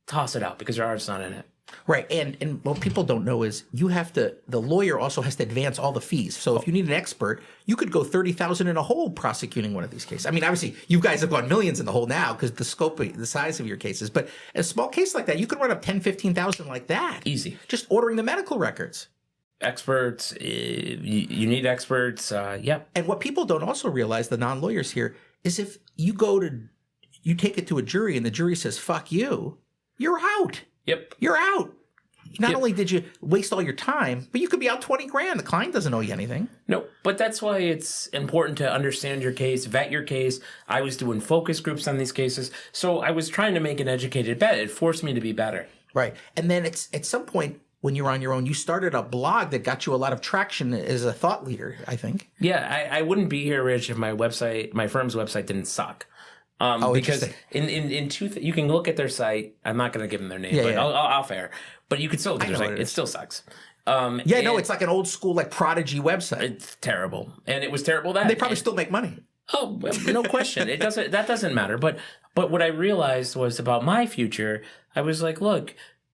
toss it out because your heart's not in it. Right. And what people don't know is the lawyer also has to advance all the fees. So if you need an expert, you could go $30,000 in a hole prosecuting one of these cases. I mean, obviously you guys have gone millions in the hole now because the size of your cases, but a small case like that, you could run up $10,000-15,000 like that. Easy. Just ordering the medical records. Experts, you need experts. Yeah. And what people don't also realize, the non-lawyers here, is if you take it to a jury and the jury says, fuck you, you're out. Yep. You're out. Not only did you waste all your time, but you could be out $20,000. The client doesn't owe you anything. No, but that's why it's important to understand your case, vet your case. I was doing focus groups on these cases. So I was trying to make an educated bet. It forced me to be better. Right. And then at some point when you were on your own, you started a blog that got you a lot of traction as a thought leader, I think. Yeah, I wouldn't be here, Rich, if my firm's website didn't suck. Because you can look at their site. I'm not going to give them their name, but I'll fair. But you can still look at their site. It still sucks. It's like an old school like Prodigy website. It's terrible, and it was terrible then. They probably still make money. Oh, no question. That doesn't matter. But what I realized was about my future. I was like, look,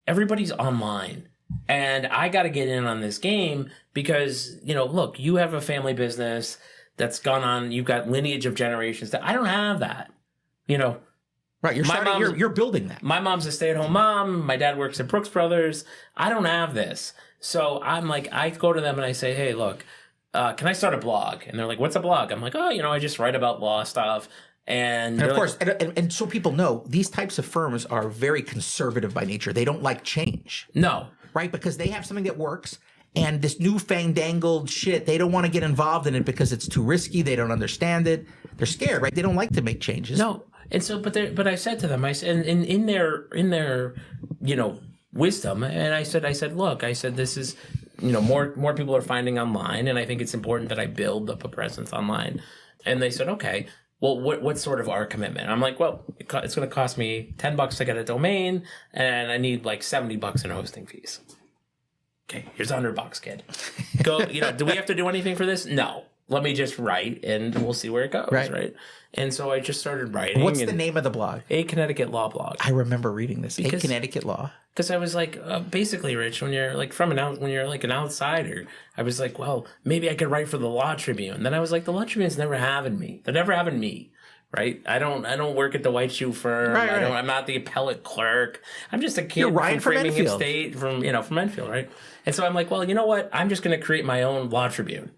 everybody's online, and I got to get in on this game because look, you have a family business that's gone on. You've got lineage of generations that I don't have that. Right, you're building that. My mom's a stay-at-home mom. My dad works at Brooks Brothers. I don't have this. So I'm like, I go to them and I say, hey, look, can I start a blog? And they're like, what's a blog? I'm like, I just write about law stuff. And of course, and so people know, these types of firms are very conservative by nature. They don't like change. No. Right, because they have something that works. And this new fandangled shit, they don't want to get involved in it because it's too risky. They don't understand it. They're scared, right? They don't like to make changes. No. And so, but I said to them, I said, in their wisdom, and I said, look, this is, more people are finding online, and I think it's important that I build up a presence online. And they said, okay, well, what's sort of our commitment? I'm like, well, it's going to cost me $10 to get a domain, and I need like $70 in hosting fees. Okay, here's $100, kid. Go, do we have to do anything for this? No. Let me just write, and we'll see where it goes, right? And so I just started writing. What's the name of the blog? A Connecticut Law Blog. I remember reading this. A Connecticut Law. Because I was like, basically, Rich, when you're like when you're like an outsider, I was like, well, maybe I could write for the Law Tribune. Then I was like, the Law Tribune's never having me. They're never having me. Right? I don't work at the white shoe firm. Right. I'm not the appellate clerk. I'm just a kid from Framingham State, from Enfield, right? And so I'm like, well, you know what? I'm just going to create my own Law Tribune.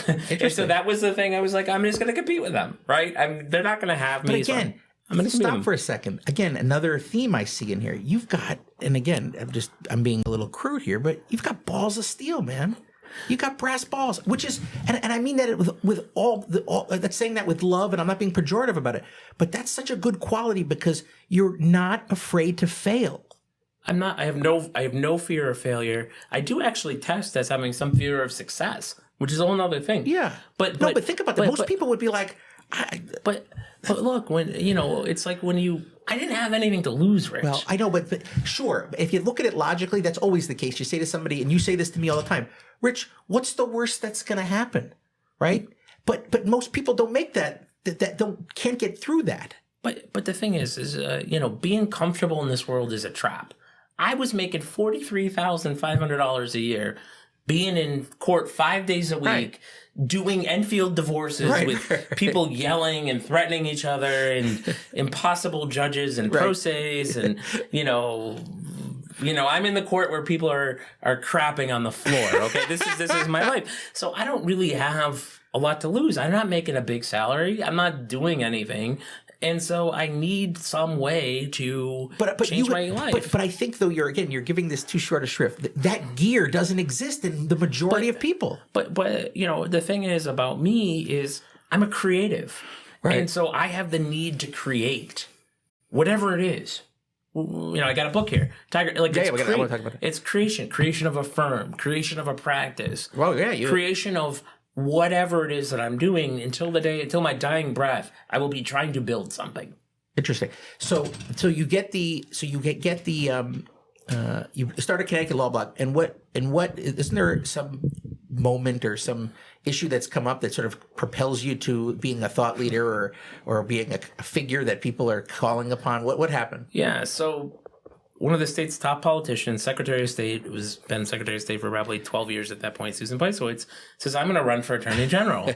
And so that was the thing. I was like, I'm just going to compete with them, right? They're not going to have me. But again, I'm going to stop for a second. Again, another theme I see in here. You've got, and again, I'm being a little crude here, but you've got balls of steel, man. You got brass balls, which is, and I mean that with all that's saying that with love, and I'm not being pejorative about it, but that's such a good quality because you're not afraid to fail. I'm not. I have no fear of failure. I do actually test as having some fear of success, which is a whole other thing. Yeah, but think about that. Most people would be like, but look, when it's like when I didn't have anything to lose, Rich. Well, I know, but sure. If you look at it logically, that's always the case. You say to somebody, and you say this to me all the time, Rich, what's the worst that's going to happen, right? But most people don't make that can't get through that. But the thing is being comfortable in this world is a trap. I was making $43,500 a year, being in court 5 days a week, right, doing Enfield divorces with people yelling and threatening each other, and impossible judges and pro ses, and I'm in the court where people are crapping on the floor. Okay, this is my life. So I don't really have a lot to lose. I'm not making a big salary. I'm not doing anything. And so I need some way to change my life. But I think, though, you're giving this too short a shrift. That gear doesn't exist in the majority of people. But the thing is about me is I'm a creative. Right. And so I have the need to create whatever it is. I got a book here. Tiger, I want to talk about it. It's creation of a firm, creation of a practice. Well, yeah, creation of whatever it is that I'm doing until my dying breath. I will be trying to build something. Interesting. So you start a Connecticut Law Blog, and what isn't there some moment or some issue that's come up that sort of propels you to being a thought leader or being a figure that people are calling upon? What happened? Yeah. So one of the state's top politicians, Secretary of State, who's been Secretary of State for probably 12 years at that point, Susan Posewitz, says, I'm going to run for Attorney General.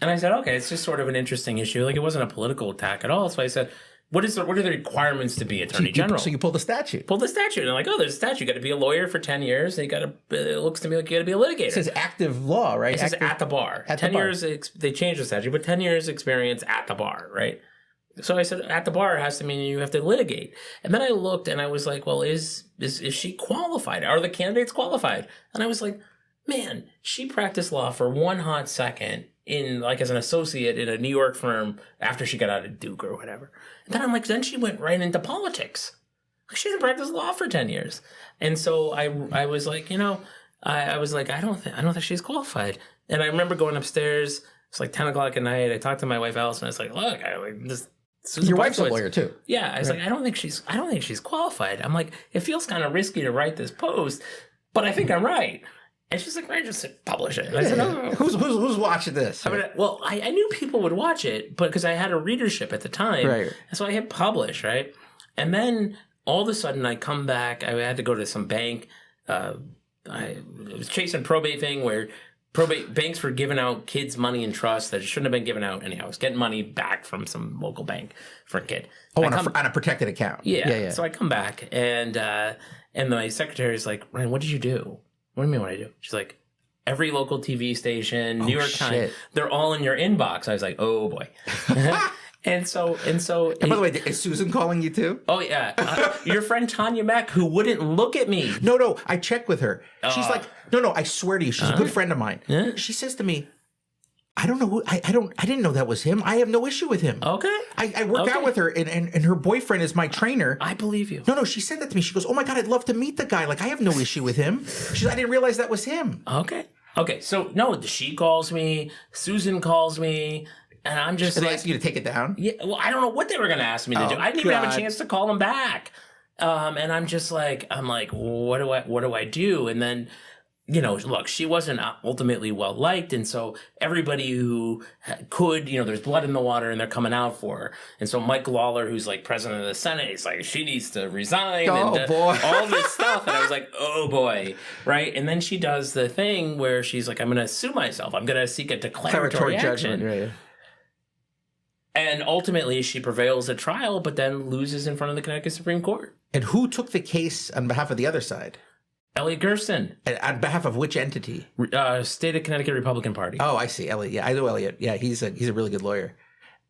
And I said, okay, it's just sort of an interesting issue. Like, it wasn't a political attack at all. So I said, what are the requirements to be Attorney General? So you pulled the statute. And I'm like, oh, there's a statute. You got to be a lawyer for 10 years. And it looks to me like you got to be a litigator. It says active law, right? It says at the bar. 10 years, they changed the statute, but 10 years experience at the bar, right? So I said, at the bar has to mean you have to litigate. And then I looked and I was like, well, is she qualified? Are the candidates qualified? And I was like, man, she practiced law for one hot second as an associate in a New York firm after she got out of Duke or whatever. And then I'm like, then she went right into politics. She didn't practice law for 10 years. And so I was like, I was like, I don't think she's qualified. And I remember going upstairs. It's like 10 o'clock at night. I talked to my wife, Allison. I was like, look, your wife's a lawyer too. Yeah. I was like, I don't think she's qualified. I'm like, it feels kind of risky to write this post, but I think I'm right. And she's like, right, just publish it. And I said, oh. Who's watching this? I knew people would watch it, but because I had a readership at the time. Right. And so I hit publish, right? And then all of a sudden I come back. I had to go to some bank. I was chasing a probate thing where probate banks were giving out kids money in trust that shouldn't have been given out anyhow. I was getting money back from some local bank for a kid. Oh, on a protected account. Yeah. So I come back and my secretary's like, Ryan, what did you do? What do you mean what I do? She's like, every local TV station, New York Times, they're all in your inbox. I was like, oh boy. And by the way, is Susan calling you too? Oh yeah. Your friend Tanya Mack, who wouldn't look at me. No, I checked with her. She's like, no, I swear to you, she's a good friend of mine. Yeah. She says to me, I don't know who, I didn't know that was him. I have no issue with him. Okay. I work out with her and her boyfriend is my trainer. I believe you. No, she said that to me. She goes, oh my God, I'd love to meet the guy. Like, I have no issue with him. She said, I didn't realize that was him. Okay. So no, she calls me, Susan calls me, and I'm just like, they asked you to take it down? Yeah. Well, I don't know what they were going to ask me to do. I didn't even have a chance to call them back. And I'm like, what do I do? And then, look, she wasn't ultimately well liked. And so everybody who could, there's blood in the water and they're coming out for her. And so Mike Lawler, who's like president of the Senate, he's like, she needs to resign. Oh, boy. All this stuff. And I was like, oh boy. Right. And then she does the thing where she's like, I'm going to sue myself. I'm going to seek a declaratory action. Judgment. Yeah. And ultimately she prevails at trial, but then loses in front of the Connecticut Supreme Court. And who took the case on behalf of the other side? Elliot Gerson, On behalf of which entity? State of Connecticut Republican Party. Oh, I see. Elliot. Yeah, I know Elliot. Yeah, he's a really good lawyer.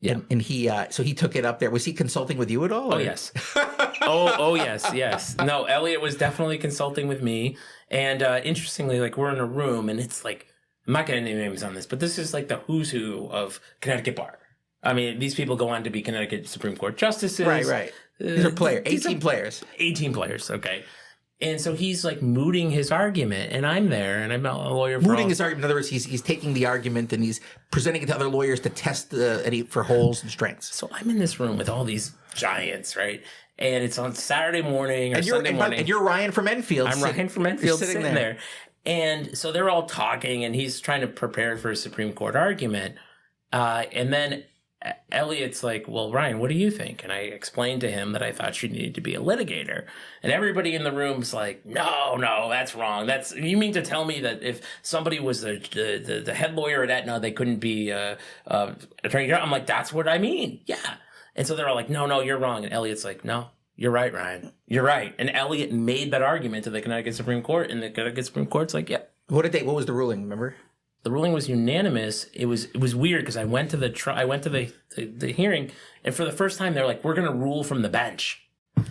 Yeah. And he so he took it up there. Was he consulting with you at all? Oh, yes. oh, yes. No, Elliot was definitely consulting with me. And interestingly, like, we're in a room and it's like, I'm not going to name names on this, but this is like the who's who of Connecticut bar. I mean, these people go on to be Connecticut Supreme Court justices. Right. These are players. 18 players. 18 players, okay. And so he's like mooting his argument, and I'm there, and I'm a lawyer for Mooting his argument. In other words, he's taking the argument and he's presenting it to other lawyers to test for holes and strengths. So I'm in this room with all these giants, right? And it's on Saturday morning or Sunday morning. And you're Ryan from Enfield. I'm Ryan from Enfield sitting there. And so they're all talking, and he's trying to prepare for a Supreme Court argument. And then Elliot's like, well, Ryan, what do you think? And I explained to him that I thought she needed to be a litigator. And everybody in the room's like, no, that's wrong. You mean to tell me that if somebody was the head lawyer at Aetna, they couldn't be attorney general? I'm like, that's what I mean. Yeah. And so they're all like, no, you're wrong. And Elliot's like, no, you're right, Ryan. You're right. And Elliot made that argument to the Connecticut Supreme Court, and the Connecticut Supreme Court's like, yeah. What was the ruling, remember? The ruling was unanimous. It was weird because I went to the hearing, and for the first time they're like, "We're going to rule from the bench."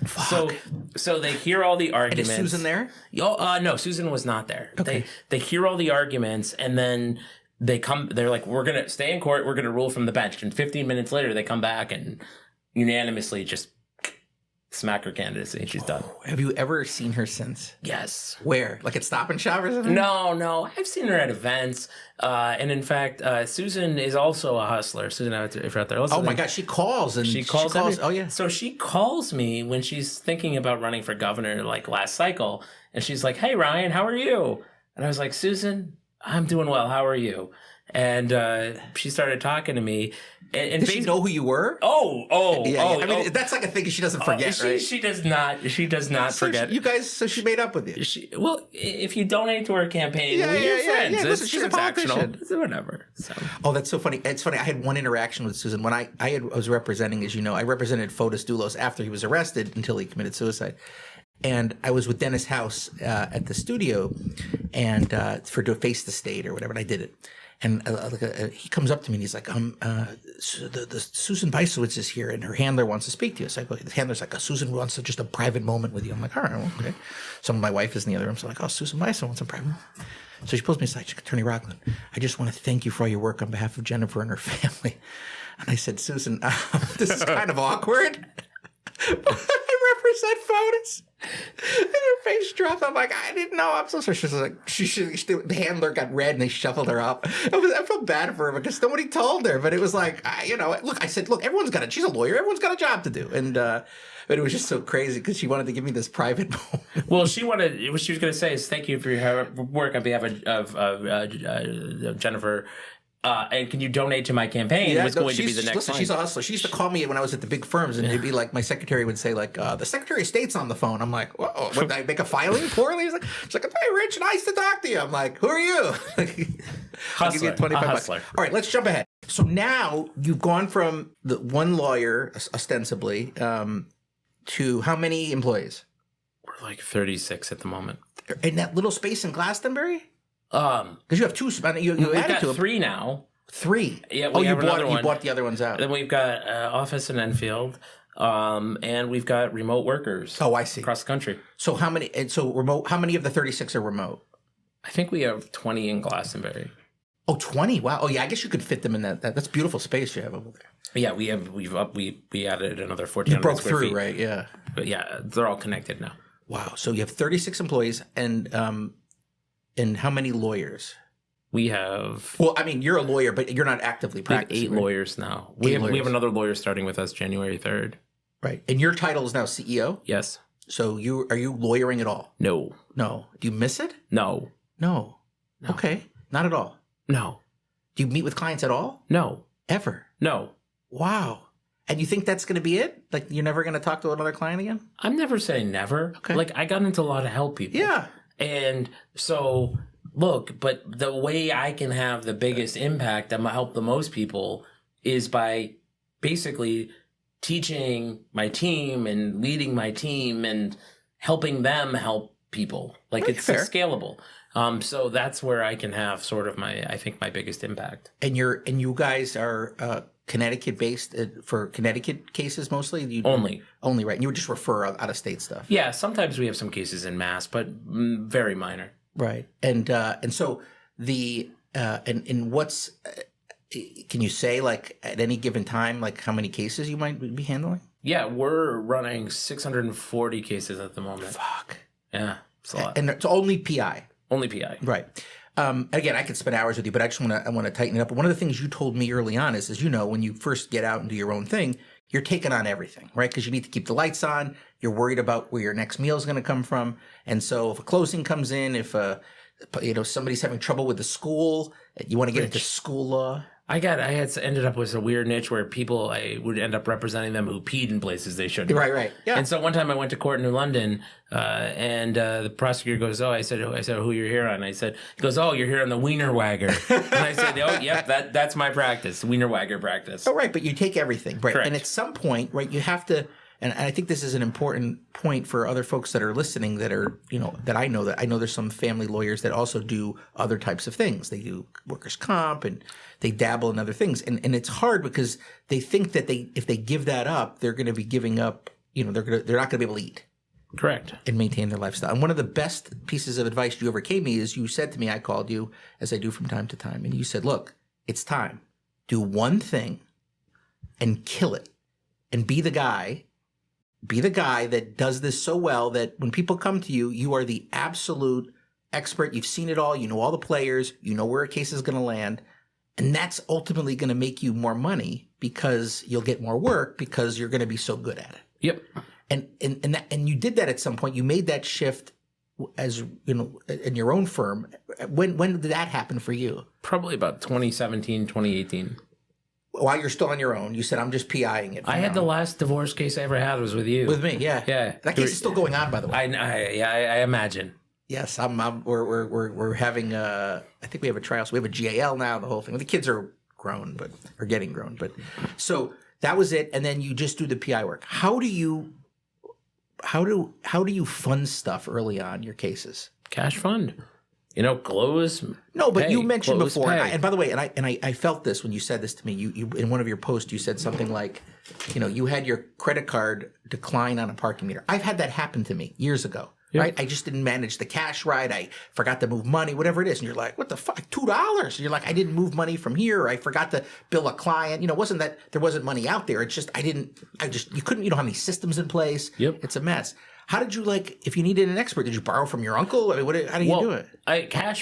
Fuck. So they hear all the arguments. And is Susan there? No, Susan was not there. Okay. They hear all the arguments, and then they come. They're like, "We're going to stay in court. We're going to rule from the bench." And 15 minutes later, they come back and unanimously just smack her candidacy, and she's done. Have you ever seen her since? Yes. Where? Like at Stop and Shop or something? No. I've seen her at events. And in fact, Susan is also a hustler. Susan, if you're out there. Oh my God, she calls. She calls. Oh yeah. So she calls me when she's thinking about running for governor, like last cycle. And she's like, hey, Ryan, how are you? And I was like, Susan, I'm doing well. How are you? And she started talking to me. And did she know who you were? Yeah. I mean, that's like a thing she doesn't forget, right? She does not forget. You guys, so she made up with you. If you donate to her campaign, we're friends. Yeah. Listen, she's a politician. Whatever. So. Oh, that's so funny. It's funny. I had one interaction with Susan when I was representing, as you know, I represented Fotis Doulos after he was arrested until he committed suicide. And I was with Dennis House at the studio and to face the state or whatever, and I did it. And he comes up to me and he's like, the Susan Weissowitz is here and her handler wants to speak to you. So I go, the handler's like, Susan wants just a private moment with you. I'm like, all right, okay. So my wife is in the other room. So I'm like, Susan Weissowitz wants a private moment. So she pulls me aside. She's like, Attorney Rockland, I just want to thank you for all your work on behalf of Jennifer and her family. And I said, Susan, this is kind of awkward. I represent Fotis. And her face dropped. I'm like, I didn't know. I'm so sorry. She's like, the handler got red and they shuffled her up. I felt bad for her because nobody told her. But it was like, I said, everyone's got it. She's a lawyer. Everyone's got a job to do. And but it was just so crazy because she wanted to give me this private moment. Well, what she was going to say is thank you for your work on behalf of Jennifer. And can you donate to my campaign? Yeah, What's going to be the next listen, she's a hustler. She used to call me when I was at the big firms, and it'd be like my secretary would say, like, the Secretary of State's on the phone. I'm like, whoa, what, did I make a filing poorly? She's like, hey, Rich, nice to talk to you. I'm like, who are you? I'll give you $25. All right, let's jump ahead. So now you've gone from the one lawyer, ostensibly, to how many employees? We're like 36 at the moment. In that little space in Glastonbury? Because you have two. You added to 3 now. 3. Yeah. You bought the other ones out. Then we've got office in Enfield, and we've got remote workers. Oh, I see. Across the country. So how many? And so remote. How many of the 36 are remote? I think we have 20 in Glastonbury. Oh, 20! Wow. Oh, yeah. I guess you could fit them in that. That's beautiful space you have over there. Yeah, we added another 1,400 You broke square through, feet. right? Yeah. But yeah, they're all connected now. Wow. So you have 36 employees, and how many lawyers? We have. Well, I mean, you're a lawyer, but you're not actively practicing. 8 lawyers now. We have another lawyer starting with us January 3rd. Right. And your title is now CEO? Yes. So are you lawyering at all? No. No. Do you miss it? No. Okay. Not at all. No. Do you meet with clients at all? No. Ever? No. Wow. And you think that's going to be it? Like, you're never going to talk to another client again? I'm never saying never. Okay. Like, I got into a lot of help people. Yeah. And so, look, but the way I can have the biggest impact and help the most people is by basically teaching my team and leading my team and helping them help people. Like Okay, it's fair. scalable. So that's where I can have sort of I think my biggest impact. And you guys are Connecticut based for Connecticut cases mostly. Only right. And you would just refer out of state stuff. Yeah, sometimes we have some cases in Mass, but very minor. Right. And so and what's can you say like at any given time like how many cases you might be handling? Yeah, we're running 640 cases at the moment. Fuck. Yeah, it's a lot. And it's only PI. Only PI. Right. Again, I could spend hours with you, but I want to tighten it up. But one of the things you told me early on is, as you know, when you first get out and do your own thing, you're taking on everything, right? Because you need to keep the lights on. You're worried about where your next meal is going to come from. And so if a closing comes in, if somebody's having trouble with the school, you want to get into school law. I ended up with a weird niche where I would end up representing them who peed in places they shouldn't. Right. Yeah. And so one time I went to court in New London, and the prosecutor goes, "Oh," I said, "Who you're here on?" He goes, "Oh, you're here on the Wiener Wagger." And I said, "Oh, yep, that's my practice, Wiener Wagger practice." Oh, right. But you take everything, right? Correct. And at some point, right, you have to. And I think this is an important point for other folks that are listening that are, that I know there's some family lawyers that also do other types of things. They do workers' comp and they dabble in other things. And it's hard because they think that if they give that up, they're going to be giving up, they're not going to be able to eat. Correct. And maintain their lifestyle. And one of the best pieces of advice you ever gave me is you said to me, I called you, as I do from time to time, and you said, look, it's time. Do one thing and kill it and be the guy that does this so well that when people come to you, you are the absolute expert. You've seen it all. You know all the players. You know where a case is going to land. And that's ultimately going to make you more money because you'll get more work because you're going to be so good at it. Yep. And you did that at some point. You made that shift as in your own firm. When did that happen for you? Probably about 2017, 2018. While you're still on your own, you said, I'm just PIing it. I had the last divorce case I ever had was with you. With me, yeah. Yeah. That case is still going on, by the way. I imagine. Yes, we're having I think we have a trial. So we have a GAL now, the whole thing. The kids are grown, but are getting grown. But so that was it. And then you just do the PI work. How do you fund stuff early on your cases? Cash fund. Close. No, but pay, you mentioned close, before, pay. and by the way, I felt this when you said this to me. You in one of your posts, you said something like, you had your credit card decline on a parking meter. I've had that happen to me years ago. Yep. Right? I just didn't manage the cash right. I forgot to move money, whatever it is. And you're like, what the fuck? $2? And you're like, I didn't move money from here. Or I forgot to bill a client. It wasn't that there wasn't money out there. It's just, you couldn't, you don't have any systems in place. Yep. It's a mess. How did you if you needed an expert, did you borrow from your uncle? I mean, how do you do it?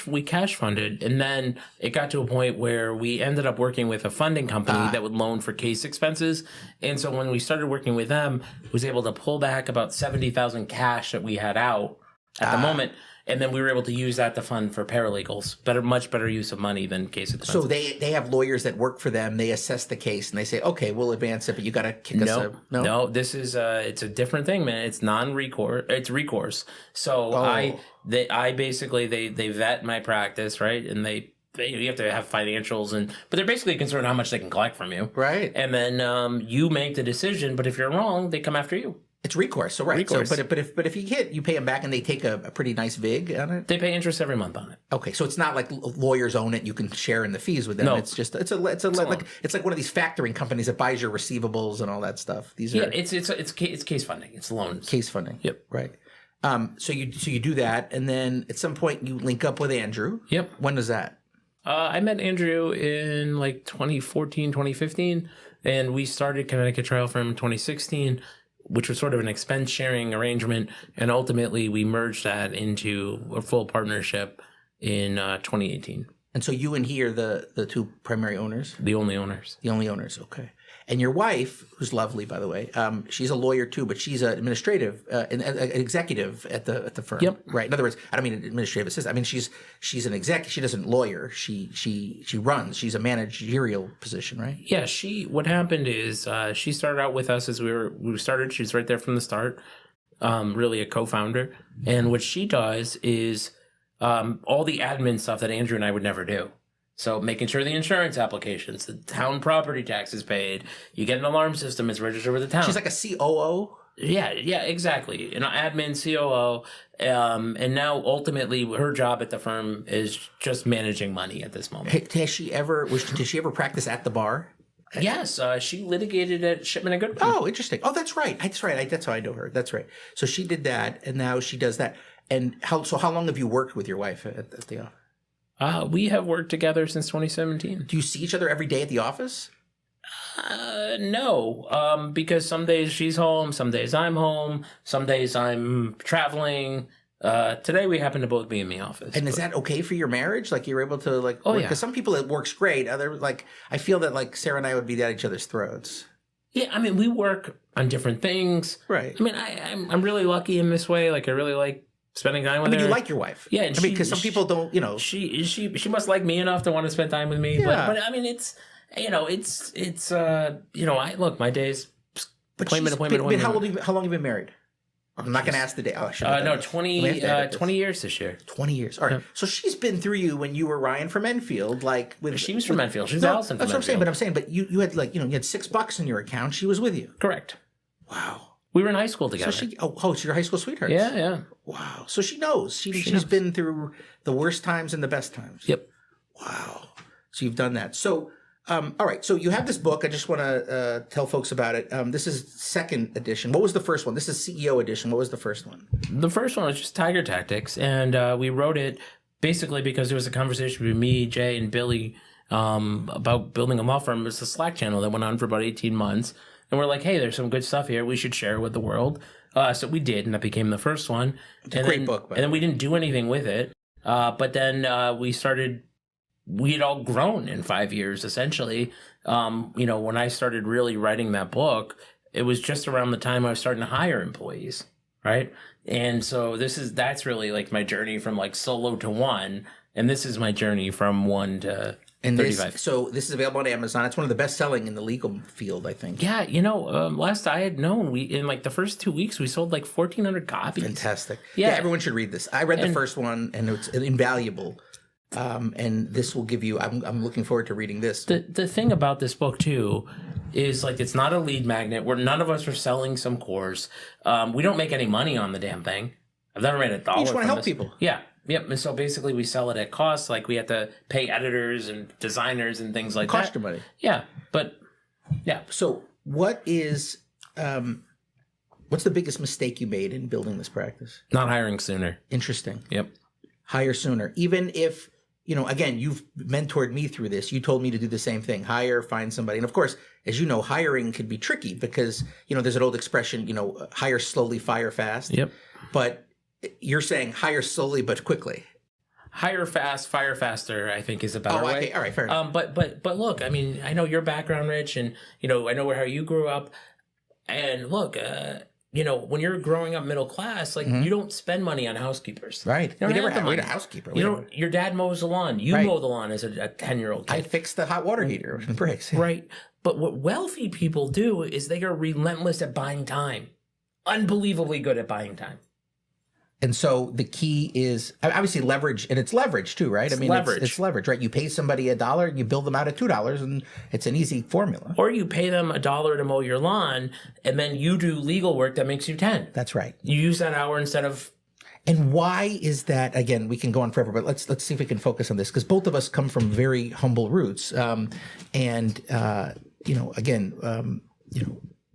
We cash funded, and then it got to a point where we ended up working with a funding company that would loan for case expenses. And so when we started working with them, was able to pull back about $70,000 cash that we had out at the moment. And then we were able to use that to fund for paralegals. Much better use of money than case expenses. So they have lawyers that work for them. They assess the case and they say, okay, we'll advance it, but you got to kick us. No, this is it's a different thing, man. It's non-recourse. It's recourse. So I basically they vet my practice, right? And you have to have financials, but they're basically concerned how much they can collect from you, right? And then you make the decision. But if you're wrong, they come after you. It's recourse, so right. Recourse. So, but if you hit, you pay them back, and they take a pretty nice vig on it. They pay interest every month on it. Okay, so it's not like lawyers own it; you can share in the fees with them. No, it's like one of these factoring companies that buys your receivables and all that stuff. It's case funding. It's loans. Case funding. Yep. Right. So you do that, and then at some point you link up with Andrew. Yep. When does that? I met Andrew in 2014, 2015, and we started Connecticut Trial Firm in 2016. Which was sort of an expense sharing arrangement. And ultimately we merged that into a full partnership in 2018. And so you and he are the two primary owners? The only owners. The only owners, okay. And your wife, who's lovely, by the way, she's a lawyer too, but she's an administrative, an executive at the firm. Yep. Right. In other words, I don't mean an administrative assistant. I mean she's an exec. She doesn't lawyer. She runs. She's a managerial position, right? Yeah. What happened is she started out with us as we started. She's right there from the start. Really a co-founder, and what she does is all the admin stuff that Andrew and I would never do. So making sure the insurance applications, the town property tax is paid, you get an alarm system, it's registered with the town. She's like a COO? Yeah, exactly. Admin, COO, and now ultimately her job at the firm is just managing money at this moment. Hey, did she ever practice at the bar? Yes, she litigated at Shipman and Goodman. Oh, interesting. Oh, that's right. That's right. That's how I know her. That's right. So she did that, and now she does that. And how long have you worked with your wife at the office? We have worked together since 2017. Do you see each other every day at the office? No, because some days she's home, some days I'm home, some days I'm traveling. Today we happen to both be in the office. And is that okay for your marriage? Like you're able to like? Oh, work? yeah. Because some people it works great. Other like I feel that like Sarah and I would be at each other's throats. Yeah, I mean we work on different things. Right. I mean I'm really lucky in this way. Like I really like spending time with her. You like your wife. Yeah, and because some people don't. She must like me enough to want to spend time with me. Yeah. But I mean it's I look my days. Appointment. How long have you been married? I'm not going to ask the day. Oh, I should. No, 20 years this year. 20 years. All right. Yeah. So she's been through you when you were Ryan from Enfield, like with. She was from Enfield. She's Allison. That's from what I'm saying. But you had you had $6 in your account. She was with you. Correct. Wow. We were in high school together. So so you're high school sweethearts. Yeah. Wow. So she knows. She's been through the worst times and the best times. Yep. Wow. So you've done that. So. All right, so you have this book. I just want to tell folks about it. This is second edition. What was the first one? This is CEO edition. What was the first one? The first one was just Tiger Tactics, and we wrote it basically because there was a conversation between me, Jay, and Billy about building a law firm. It was a Slack channel that went on for about 18 months, and we're like, hey, there's some good stuff here. We should share it with the world. So we did, and that became the first one. It's a great book. And then we didn't do anything with it, but then we started... We had all grown in 5 years, essentially. When I started really writing that book, it was just around the time I was starting to hire employees, right? And so that's really like my journey from like solo to one, and this is my journey from 1 to 35. So this is available on Amazon. It's one of the best selling in the legal field, I think. Yeah, last I had known, in like the first 2 weeks, we sold like 1,400 copies. Fantastic. Yeah, everyone should read this. I read the first one, and it's invaluable. And this will give you. I'm looking forward to reading this. The thing about this book too is like it's not a lead magnet. Where none of us are selling some course. We don't make any money on the damn thing. I've never made $1. You just want to help people. Yeah. Yep. And so basically, we sell it at cost. Like we have to pay editors and designers and things like that. Cost your money. Yeah. But yeah. So what is what's the biggest mistake you made in building this practice? Not hiring sooner. Interesting. Yep. Hire sooner, even if. Again, you've mentored me through this. You told me to do the same thing, hire, find somebody. And of course, as you know, hiring can be tricky because, there's an old expression, hire slowly, fire fast. Yep. But you're saying hire slowly, but quickly. Hire fast, fire faster, I think is a better way. Okay. All right, fair enough. But look, I mean, I know your background, Rich, and, I know how you grew up. And look, when you're growing up middle class, like you don't spend money on housekeepers. Right. You We never have had a housekeeper. Your dad mows the lawn. You Right. mow the lawn as a 10-year-old kid. I fixed the hot water heater when it breaks. Right. But what wealthy people do is they are relentless at buying time. Unbelievably good at buying time. And so the key is obviously leverage, and it's leverage too, right? It's leverage. It's leverage, right? You pay somebody $1, you build them out at $2, and it's an easy formula. Or you pay them $1 to mow your lawn, and then you do legal work that makes you 10. That's right. You use that hour instead of. And why is that? Again, we can go on forever, but let's see if we can focus on this because both of us come from very humble roots,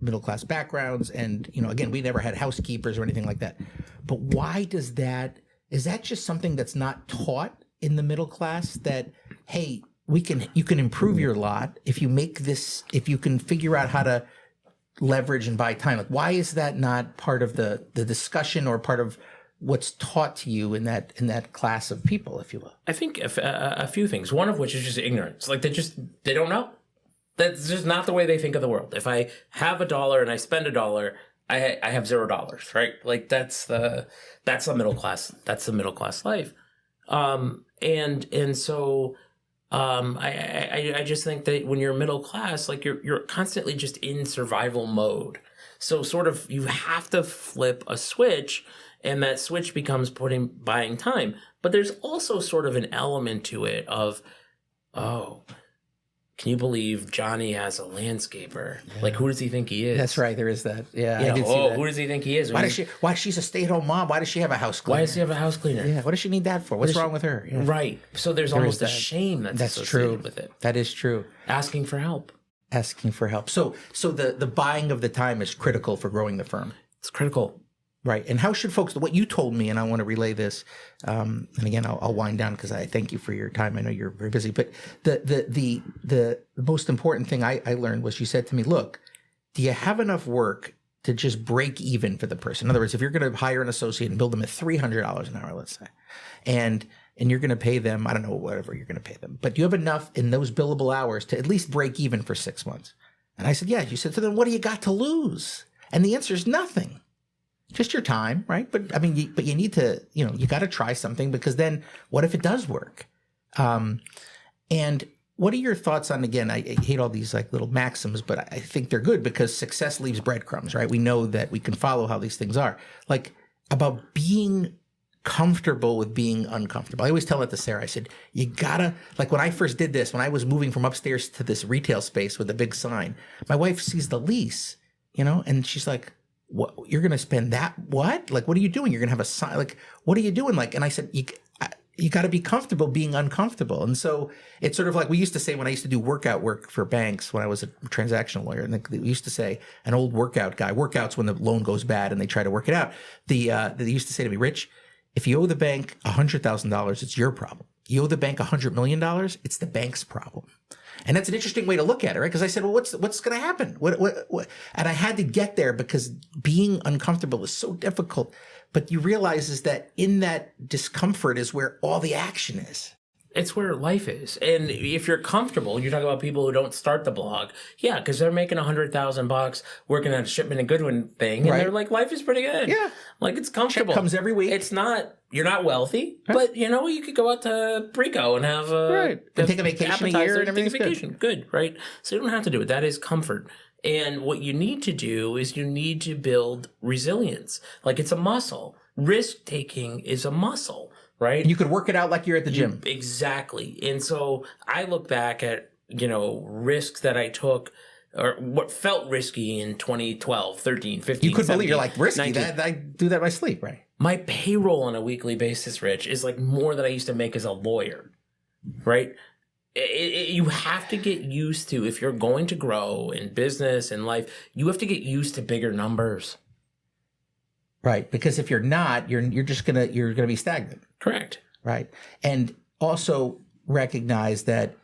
middle class backgrounds, and again, we never had housekeepers or anything like that. But why is that just something that's not taught in the middle class? That hey, you can improve your lot if you can figure out how to leverage and buy time. Like, why is that not part of the discussion or part of what's taught to you in that class of people, if you will? I think a few things. One of which is just ignorance. Like they don't know. That's just not the way they think of the world. If I have $1 and I spend $1, I have $0, right? Like that's the middle class. That's the middle class life. And so I just think that when you're middle class, like you're constantly just in survival mode. So sort of you have to flip a switch, and that switch becomes buying time. But there's also sort of an element to it of, can you believe Johnny has a landscaper? Like, who does he think he is? That's right. There is that. Yeah, You I know, did see that. who does he think he is? Why she's a stay-at-home mom? Why does she have a house cleaner? Why does he have a house cleaner? Yeah, what does she need that for? What's wrong with her? Yeah. Right. So there's almost a shame that's associated true. with it. That is true. Asking for help. Asking for help. So the buying of the time is critical for growing the firm. It's critical. Right. And how should folks, what you told me, and I want to relay this, and again, I'll wind down because I thank you for your time. I know you're very busy, but the most important thing I learned was you said to me, look, do you have enough work to just break even for the person? In other words, if you're going to hire an associate and build them at $300 an hour, let's say, and you're going to pay them, I don't know, whatever you're going to pay them, but do you have enough in those billable hours to at least break even for 6 months? And I said, yeah. You said, so then what do you got to lose? And the answer is nothing. Just your time, right? But I mean, you need to, you got to try something, because then what if it does work? And what are your thoughts on, again, I hate all these like little maxims, but I think they're good because success leaves breadcrumbs, right? We know that we can follow how these things are. Like about being comfortable with being uncomfortable. I always tell it to Sarah. I said, you gotta, like when I first did this, when I was moving from upstairs to this retail space with a big sign, my wife sees the lease, and she's like, what, you're going to spend that? What? Like, what are you doing? You're going to have a sign. Like, what are you doing? Like, and I said, you got to be comfortable being uncomfortable. And so it's sort of like we used to say when I used to do workout work for banks when I was a transactional lawyer, and we used to say an old workout guy, workouts when the loan goes bad and they try to work it out. They used to say to me, Rich, if you owe the bank $100,000, it's your problem. You owe the bank $100 million, it's the bank's problem. And that's an interesting way to look at it, right? Because I said, well, what's going to happen? What? And I had to get there because being uncomfortable is so difficult. But you realize is that in that discomfort is where all the action is. It's where life is. And if you're comfortable, you're talking about people who don't start the blog. Yeah, because they're making $100,000 working on a shipment and Goodwin thing. And they're like, life is pretty good. Yeah. Like, it's comfortable. Check comes every week. It's not, you're not wealthy, but you could go out to Brico and have and take a vacation a year and everything's vacation. Good, right? So you don't have to do it. That is comfort. And what you need to do is you need to build resilience. Like, it's a muscle. Risk taking is a muscle. Right? You could work it out like you're at the gym. Exactly. And so I look back at, risks that I took or what felt risky in 2012, 13, 15, You could 17, believe you're like, risky? 19. I do that in my sleep, right? My payroll on a weekly basis, Rich, is like more than I used to make as a lawyer, right? You have to get used to, if you're going to grow in business and life, you have to get used to bigger numbers. Right, because if you're not, you're gonna be stagnant. Correct. Right, and also recognize that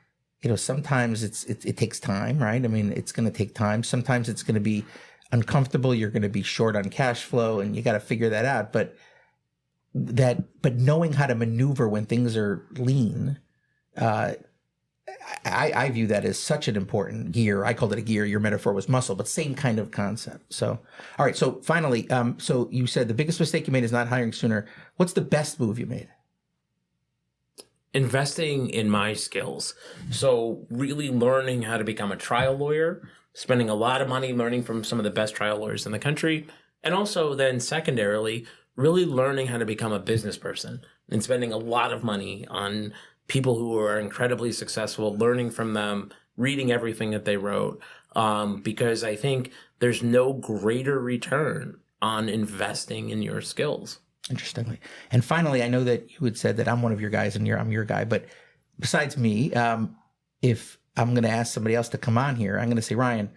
sometimes it takes time. Right, I mean it's going to take time. Sometimes it's going to be uncomfortable. You're going to be short on cash flow, and you got to figure that out. But knowing how to maneuver when things are lean. I view that as such an important gear. I called it a gear. Your metaphor was muscle, but same kind of concept. So, all right. So finally, so you said the biggest mistake you made is not hiring sooner. What's the best move you made? Investing in my skills. So really learning how to become a trial lawyer, spending a lot of money learning from some of the best trial lawyers in the country. And also then secondarily, really learning how to become a business person and spending a lot of money on people who are incredibly successful, learning from them, reading everything that they wrote, because I think there's no greater return on investing in your skills. Interestingly. And finally, I know that you had said that I'm one of your guys and I'm your guy, but besides me, if I'm going to ask somebody else to come on here, I'm going to say, Ryan,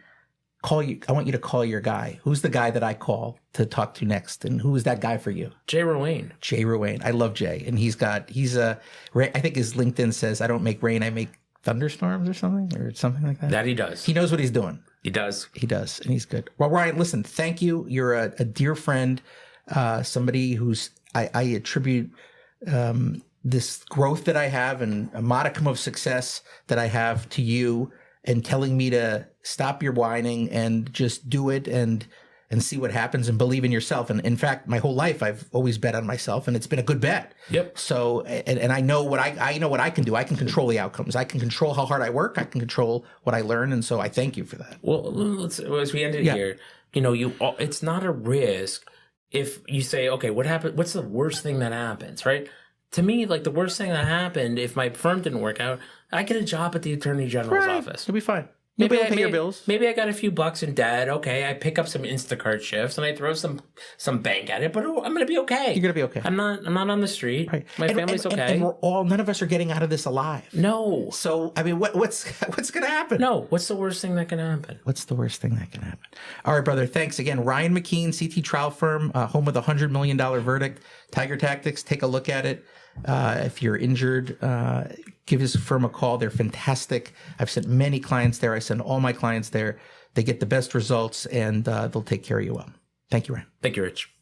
I want you to call your guy. Who's the guy that I call to talk to next? And who is that guy for you? Jay Ruane. Jay Ruane. I love Jay. And I think his LinkedIn says, I don't make rain, I make thunderstorms or something like that. That he does. He knows what he's doing. He does. He does. And he's good. Well, Ryan, listen, thank you. You're a dear friend, somebody who's, I attribute this growth that I have and a modicum of success that I have to you, and telling me to stop your whining and just do it and see what happens and believe in yourself. And in fact, my whole life, I've always bet on myself, and it's been a good bet. Yep. So, and I know what I know what I can do. I can control the outcomes. I can control how hard I work. I can control what I learn. And so I thank you for that. Well, as we ended here, it's not a risk if you say, okay, what happened? What's the worst thing that happens, right? To me, like the worst thing that happened, if my firm didn't work out, I get a job at the Attorney General's office. You'll be fine. You'll be able to pay your bills. Maybe I got a few bucks in debt. Okay, I pick up some Instacart shifts and I throw some bank at it, but I'm going to be okay. You're going to be okay. I'm not on the street. Right. My family's okay. And none of us are getting out of this alive. No. So, I mean, what's going to happen? No. What's the worst thing that can happen? What's the worst thing that can happen? All right, brother. Thanks again. Ryan McKeen, CT Trial Firm, home of the $100 million verdict. Tiger Tactics. Take a look at it. If you're injured, give his firm a call. They're fantastic. I've sent many clients there. I send all my clients there. They get the best results, and they'll take care of you well. Thank you, Ryan. Thank you, Rich.